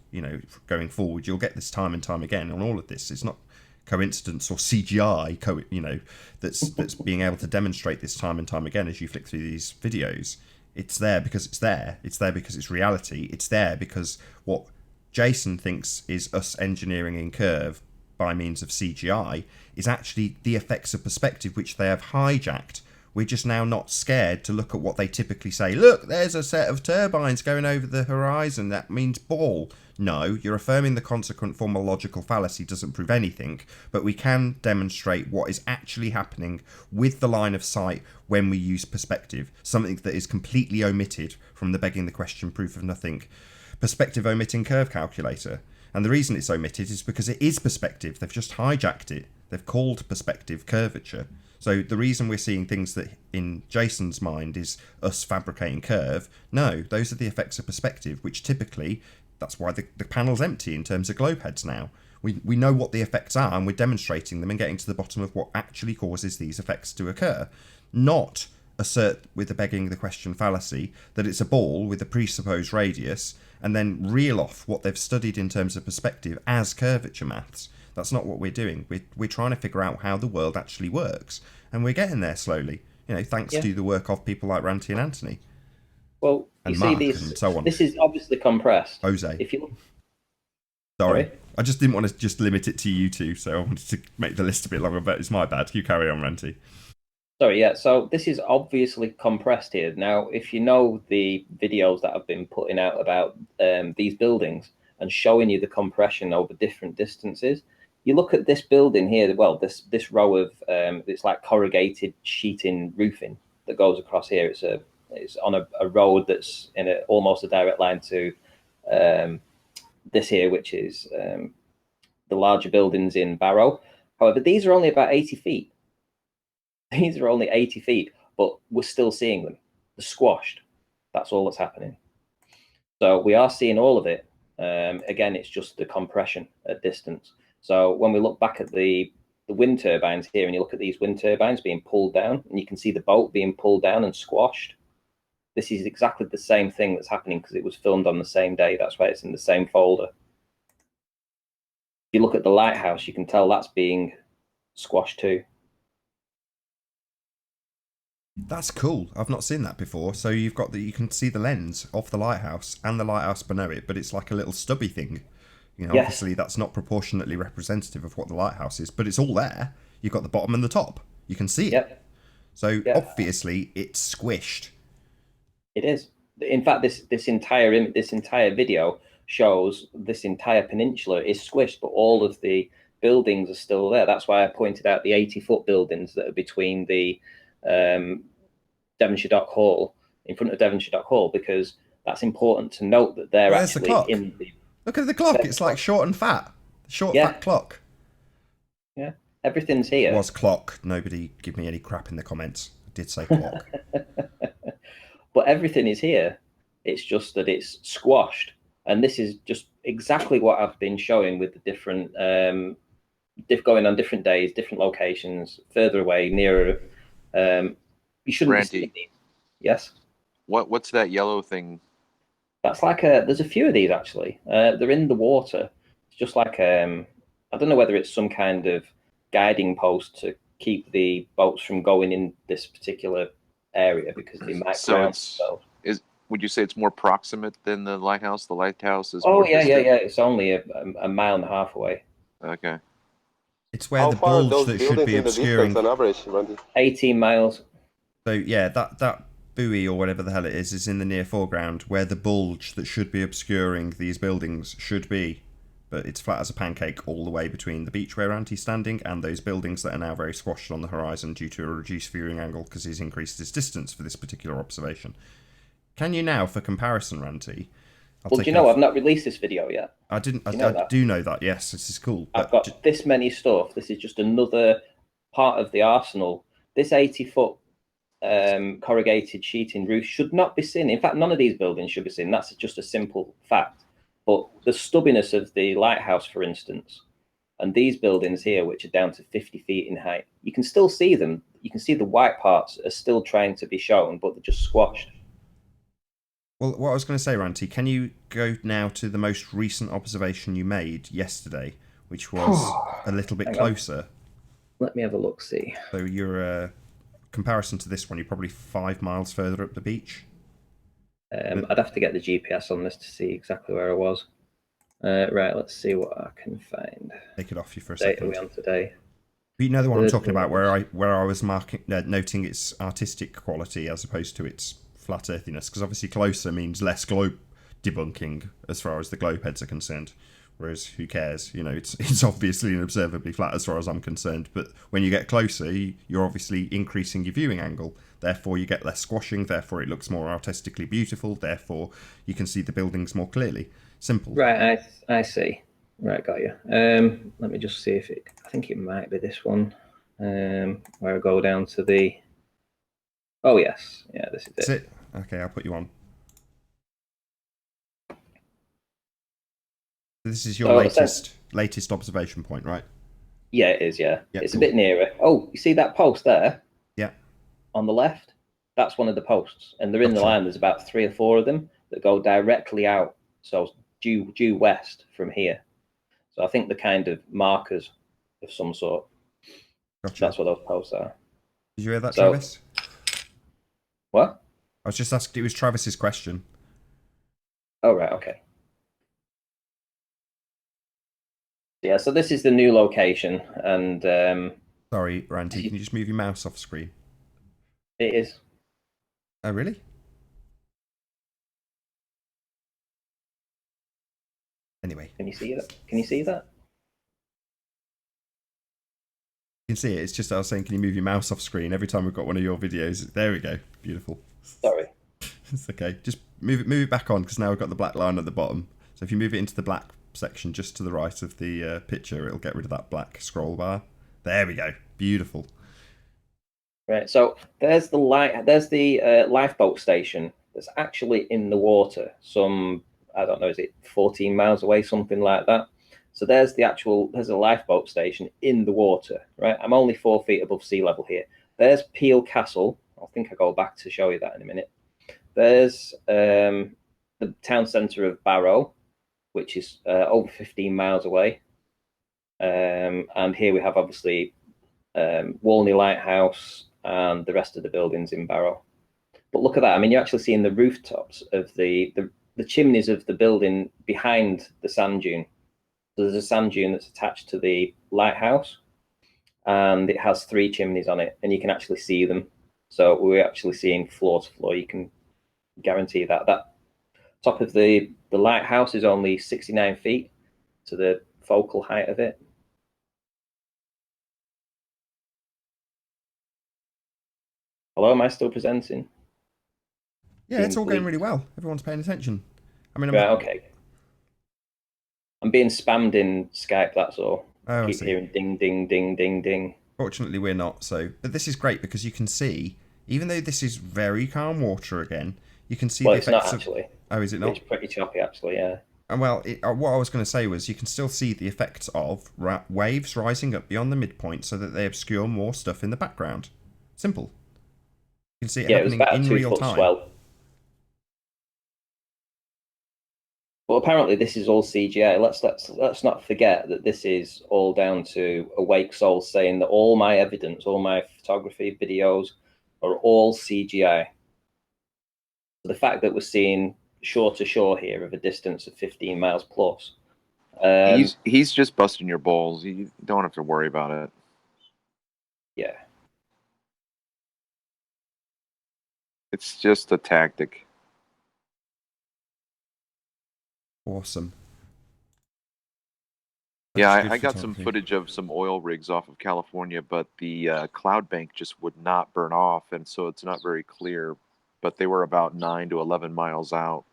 going forward, you'll get this time and time again on all of this. It's not coincidence or CGI, that's being able to demonstrate this time and time again as you flick through these videos. It's there because it's there. It's there because it's reality. It's there because what Jason thinks is us engineering in curve by means of CGI is actually the effects of perspective which they have hijacked. We're just now not scared to look at what they typically say. Look, there's a set of turbines going over the horizon. That means ball. No, you're affirming the consequent formal logical fallacy doesn't prove anything, but we can demonstrate what is actually happening with the line of sight when we use perspective, something that is completely omitted from the begging the question proof of nothing perspective omitting curve calculator. And the reason it's omitted is because it is perspective. They've just hijacked it. They've called perspective curvature. So the reason we're seeing things that in Jason's mind is us fabricating curve, no, those are the effects of perspective, which typically, that's why the panel's empty in terms of globe heads now. We know what the effects are and we're demonstrating them and getting to the bottom of what actually causes these effects to occur. Not assert with the begging the question fallacy that it's a ball with a presupposed radius and then reel off what they've studied in terms of perspective as curvature maths. That's not what we're doing. We're trying to figure out how the world actually works, and we're getting there slowly. Thanks to the work of people like Ranty and Anthony. Well, and you Mark see and so on. This is obviously compressed. Jose. If you look, sorry, I just didn't want to just limit it to you two, so I wanted to make the list a bit longer. But it's my bad. You carry on, Ranty. Sorry, yeah. So this is obviously compressed here. Now, if you know the videos that I've been putting out about these buildings and showing you the compression over different distances, you look at this building here. Well, this row of it's like corrugated sheeting roofing that goes across here. It's on a road that's in almost a direct line to this here, which is the larger buildings in Barrow. However, these are only about 80 feet. These are only 80 feet, but we're still seeing them. They're squashed. That's all that's happening. So we are seeing all of it. Again, it's just the compression at distance. So when we look back at the wind turbines here, and you look at these wind turbines being pulled down, and you can see the boat being pulled down and squashed, this is exactly the same thing that's happening because it was filmed on the same day. That's why it's in the same folder. If you look at the lighthouse, you can tell that's being squashed too. That's cool. I've not seen that before. So you can see the lens of the lighthouse and the lighthouse below it, but it's like a little stubby thing. Yes. Obviously that's not proportionately representative of what the lighthouse is, but it's all there. You've got the bottom and the top. You can see it. So obviously it's squished. It is. In fact, this entire video shows this entire peninsula is squished, but all of the buildings are still there. That's why I pointed out the 80-foot buildings that are between the Devonshire Dock Hall, in front of Devonshire Dock Hall, because that's important to note that they're Where's the actually clock? in the... Look at the clock. It's like short and fat. Short, Yeah. fat clock. Yeah, everything's here. It was clock. Nobody give me any crap in the comments. I did say clock. But everything is here. It's just that it's squashed. And this is just exactly what I've been showing with the different, going on different days, different locations, further away, nearer. You shouldn't be seeing these. Yes? What's that yellow thing? That's like there's a few of these actually. They're in the water. It's just like, I don't know whether it's some kind of guiding post to keep the boats from going in this particular area because they might drown themselves. Would you say it's more proximate than the lighthouse? The lighthouse is. Oh more yeah, distant? yeah. It's only a mile and a half away. Okay. It's where the bulge that should be obscuring. On average, Randy? 18 miles. So yeah, that buoy or whatever the hell it is in the near foreground, where the bulge that should be obscuring these buildings should be, but it's flat as a pancake all the way between the beach where Ranty's standing and those buildings that are now very squashed on the horizon due to a reduced viewing angle because he's increased his distance for this particular observation. Can you now, for comparison, Ranty? Well, do you know I've not released this video yet? I didn't. I do know that. Yes, this is cool. I've got this many stuff. This is just another part of the arsenal. This 80-foot corrugated sheeting roof should not be seen. In fact, none of these buildings should be seen. That's just a simple fact. But the stubbiness of the lighthouse, for instance, and these buildings here, which are down to 50 feet in height, you can still see them. You can see the white parts are still trying to be shown, but they're just squashed. Well, what I was going to say, Ranty, can you go now to the most recent observation you made yesterday, which was a little bit closer? Let me have a look, see. So you're, comparison to this one, you're probably 5 miles further up the beach. I'd have to get the GPS on this to see exactly where I was. Right, let's see what I can find. Take it off you for a Date second. are we on today? But you know the one I'm talking about, where I was noting its artistic quality as opposed to its flat earthiness, because obviously closer means less globe debunking as far as the globe heads are concerned, whereas who cares, you know, it's obviously and observably flat as far as I'm concerned, but when you get closer you're obviously increasing your viewing angle, therefore you get less squashing, therefore it looks more artistically beautiful, therefore you can see the buildings more clearly. Simple. Right, I see. Right, got you. Let me just see if I think it might be this one, where I go down to the... Oh yes, yeah, this is it. That's it. Okay, I'll put you on. This is your latest observation point, right? Yeah, it is, yeah. Yep, It's cool. a bit nearer. Oh, you see that post there? Yeah. On the left? That's one of the posts. And they're in the line. There's about 3 or 4 of them that go directly out. So due west from here. So I think the kind of markers of some sort. Gotcha. That's what those posts are. Did you hear that, Travis? What? I was just asking, it was Travis's question. Oh, right, okay. Yeah, so this is the new location, and... Sorry, Randy, can you just move your mouse off screen? It is. Oh, really? Anyway. Can you see it? Can you see that? You can see it. It's just I was saying, can you move your mouse off screen every time we've got one of your videos? There we go. Beautiful. Sorry. It's okay. Just move it back on, because now we've got the black line at the bottom. So if you move it into the black section just to the right of the picture, it'll get rid of that black scroll bar. There we go. Beautiful. Right. So there's the lifeboat station that's actually in the water. Some, I don't know, is it 14 miles away, something like that. So there's a lifeboat station in the water, right? I'm only 4 feet above sea level here. There's Peel Castle. I think I'll go back to show you that in a minute. There's the town centre of Barrow, which is over 15 miles away. And here we have obviously Walney Lighthouse and the rest of the buildings in Barrow. But look at that. I mean, you're actually seeing the rooftops of the chimneys of the building behind the sand dune. So there's a sand dune that's attached to the lighthouse, and it has 3 chimneys on it, and you can actually see them. So we're actually seeing floor to floor. You can guarantee that top of the The lighthouse is only 69 feet to the focal height of it. Hello, am I still presenting? Yeah, it's all going really well. Everyone's paying attention. I mean, right, okay. I'm being spammed in Skype, that's all. Oh, I keep hearing ding, ding, ding, ding, ding. Fortunately, we're not. But this is great because you can see, even though this is very calm water again, you can see the effects it's not actually. Oh, is it not? It's pretty choppy, actually, yeah. And well, what I was going to say was you can still see the effects of waves rising up beyond the midpoint so that they obscure more stuff in the background. Simple. You can see it happening in real time. Swell. Well, apparently this is all CGI. Let's not forget that this is all down to Awake Soul saying that all my evidence, all my photography, videos, are all CGI. So the fact that we're seeing shore to shore here of a distance of 15 miles plus. He's just busting your balls. You don't have to worry about it. Yeah. It's just a tactic. Awesome. Yeah, I got some footage of some oil rigs off of California, but the cloud bank just would not burn off, and so it's not very clear. But they were about 9 to 11 miles out,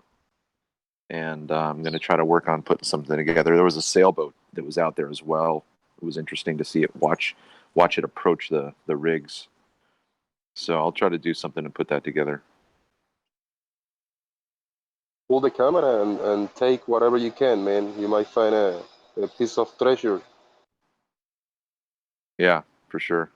and I'm going to try to work on putting something together. There was a sailboat that was out there as well. It was interesting to see it, watch it approach the rigs. So I'll try to do something to put that together. Pull the camera and take whatever you can, man. You might find a piece of treasure. Yeah, for sure.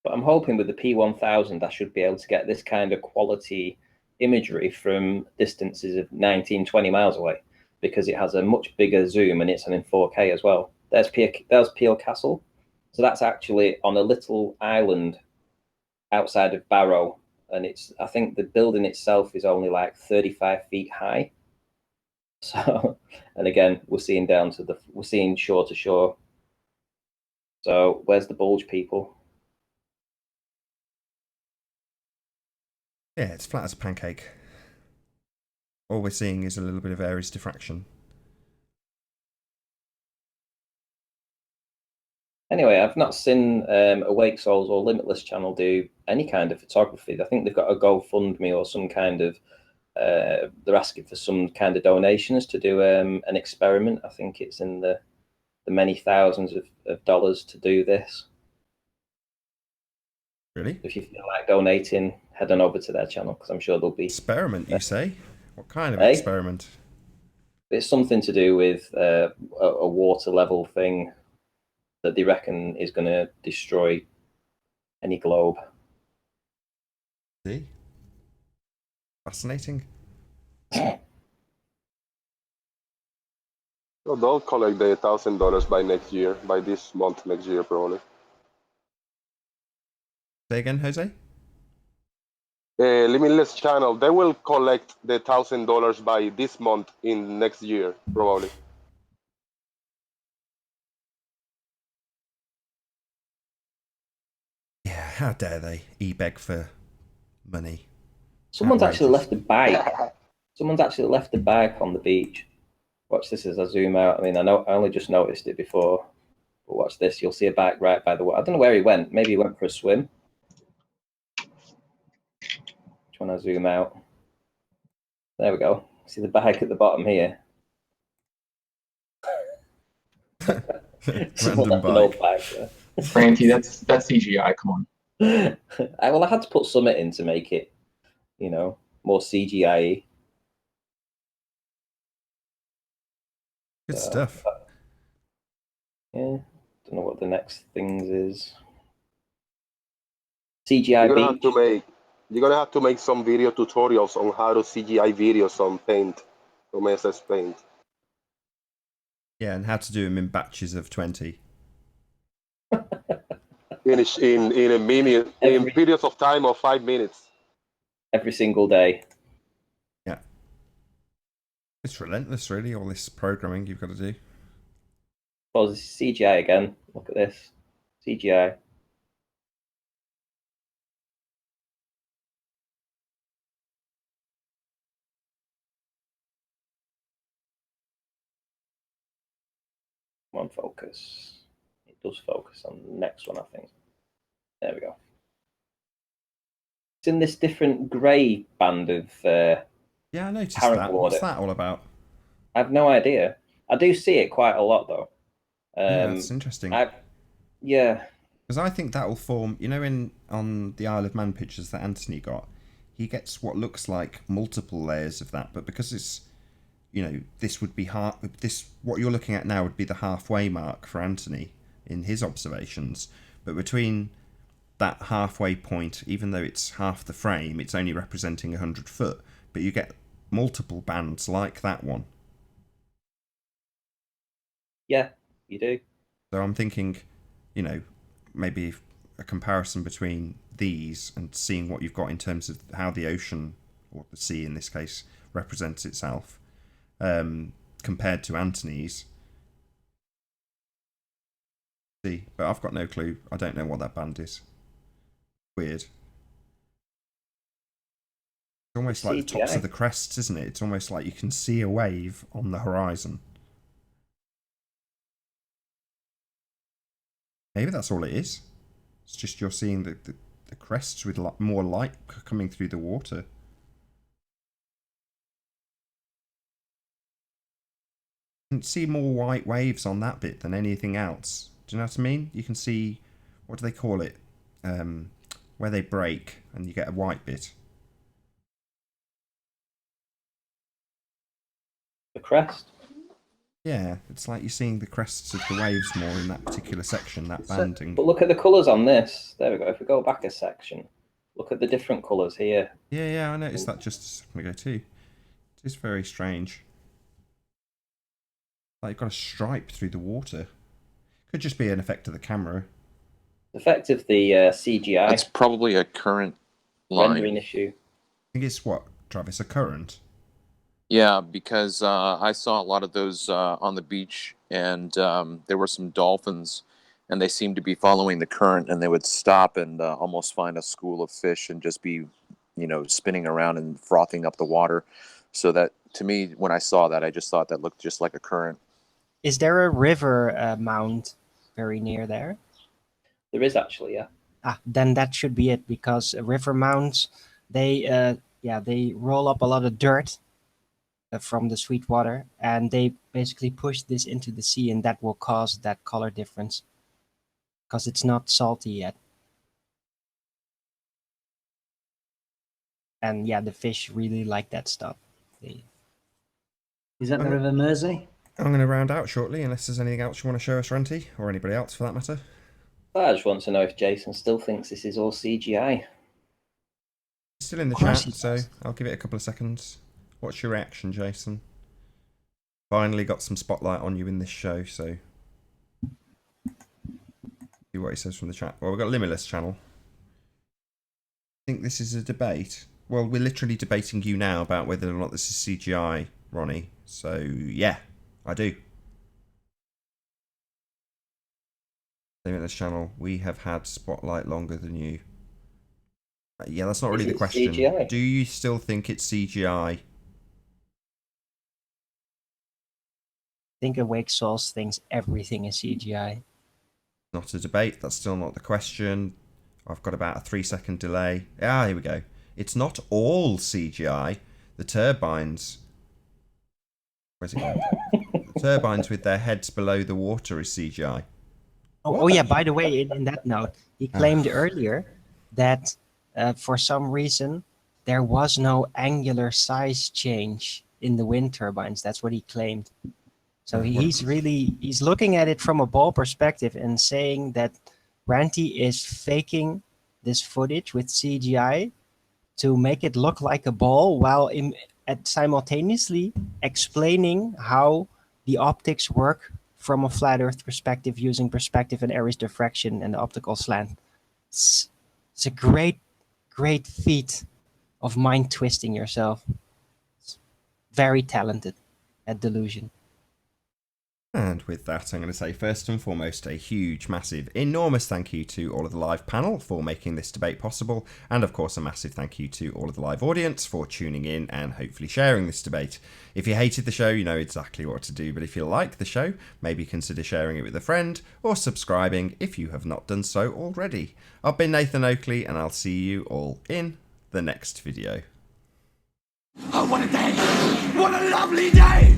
But I'm hoping with the P1000, I should be able to get this kind of quality imagery from distances of 19, 20 miles away, because it has a much bigger zoom and it's in 4K as well. There's Peel Castle. So that's actually on a little island outside of Barrow. And I think the building itself is only like 35 feet high. So, and again, we're seeing shore to shore. So where's the bulge, people? Yeah, it's flat as a pancake. All we're seeing is a little bit of Aries diffraction. Anyway, I've not seen Awake Souls or Limitless Channel do any kind of photography. I think they've got a GoFundMe or some kind of, they're asking for some kind of donations to do an experiment. I think it's in the many thousands of dollars to do this. Really? If you feel like donating, head on over to their channel, because I'm sure there'll be... Experiment, you say? What kind of experiment? It's something to do with a water level thing that they reckon is going to destroy any globe. See? Fascinating. So they'll collect the $1,000 by next year, by this month next year probably. Say again, Jose? Limitless Channel, they will collect the $1,000 by this month in next year probably. Yeah, how dare they e-beg for money? Someone's actually left a bike. Someone's actually left a bike on the beach. Watch this as I zoom out. I mean, I only just noticed it before, but watch this. You'll see a bike right by the water. I don't know where he went. Maybe he went for a swim. When I zoom out, there we go. See the bike at the bottom here. Random bike. Frankie, that's CGI. Come on. I had to put Summit in to make it, more CGI. Good stuff. Yeah, don't know what the next things is. CGI You're gonna have to make some video tutorials on how to CGI videos on Paint, on SS Paint. Yeah, and how to do them in batches of 20. In a minute, in periods of time of 5 minutes. Every single day. Yeah. It's relentless, really, all this programming you've got to do. Well, this is CGI again. Look at this. CGI. Come on, focus. It does focus on the next one, I think. There we go. It's in this different grey band of Yeah, I noticed apparent that. water. What's that all about? I have no idea. I do see it quite a lot, though. Yeah, that's interesting. Yeah. Because I think that will form, you know, on the Isle of Man pictures that Anthony got, he gets what looks like multiple layers of that, but because it's, you know, this would be what you're looking at now would be the halfway mark for Anthony in his observations, but between that halfway point, even though it's half the frame, it's only representing 100 foot, but you get multiple bands like that one. Yeah, you do. So I'm thinking, you know, maybe a comparison between these and seeing what you've got in terms of how the ocean, or the sea in this case, represents itself, compared to Anthony's. See, but I've got no clue. I don't know what that band is. Weird. It's almost like the tops of the crests, isn't it? It's almost like you can see a wave on the horizon. Maybe that's all it is. It's just you're seeing the crests with more light coming through the water. You can see more white waves on that bit than anything else. Do you know what I mean? You can see, what do they call it? Where they break and you get a white bit. The crest? Yeah, it's like you're seeing the crests of the waves more in that particular section, that banding. But look at the colours on this. There we go. If we go back a section, look at the different colours here. Yeah, I noticed that just a second ago too. It is very strange. Like you've got a stripe through the water. Could just be an effect of the camera. Effect of the CGI. That's probably a current line. Rendering issue. I think it's what, Travis, a current? Yeah, because I saw a lot of those on the beach, and there were some dolphins, and they seemed to be following the current, and they would stop and almost find a school of fish and just be, you know, spinning around and frothing up the water. So that, to me, when I saw that, I just thought that looked just like a current. Is there a river mound very near there? There is actually, yeah. Then that should be it, because river mounds, they roll up a lot of dirt from the sweet water, and they basically push this into the sea, and that will cause that color difference because it's not salty yet. And yeah, the fish really like that stuff. Is that the River Mersey? I'm going to round out shortly, unless there's anything else you want to show us, Ranty, or anybody else for that matter. I just want to know if Jason still thinks this is all CGI. Still in the chat, so I'll give it a couple of seconds. What's your reaction, Jason? Finally got some spotlight on you in this show, so see what he says from the chat. Well, we've got Limitless channel. I think this is a debate. Well, we're literally debating you now about whether or not this is CGI, Ronnie. So, yeah, I do. Limitless channel, we have had spotlight longer than you. Yeah, that's not really the question. CGI? Do you still think it's CGI? I think Awake Souls thinks everything is CGI. Not a debate. That's still not the question. I've got about a 3-second delay. Ah, here we go. It's not all CGI. The turbines... Where's it going? The turbines with their heads below the water is CGI. Oh yeah, by the way, in that note, he claimed earlier that for some reason there was no angular size change in the wind turbines. That's what he claimed. So he's looking at it from a ball perspective and saying that Ranty is faking this footage with CGI to make it look like a ball, while simultaneously explaining how the optics work from a flat Earth perspective using perspective and Airy's diffraction and the optical slant. It's a great feat of mind twisting yourself. It's very talented at delusion. And with that, I'm going to say first and foremost a huge, massive, enormous thank you to all of the live panel for making this debate possible, and of course a massive thank you to all of the live audience for tuning in and hopefully sharing this debate. If you hated the show, you know exactly what to do, but if you like the show, maybe consider sharing it with a friend or subscribing if you have not done so already. I've been Nathan Oakley, and I'll see you all in the next video. Oh, what a day! What a lovely day!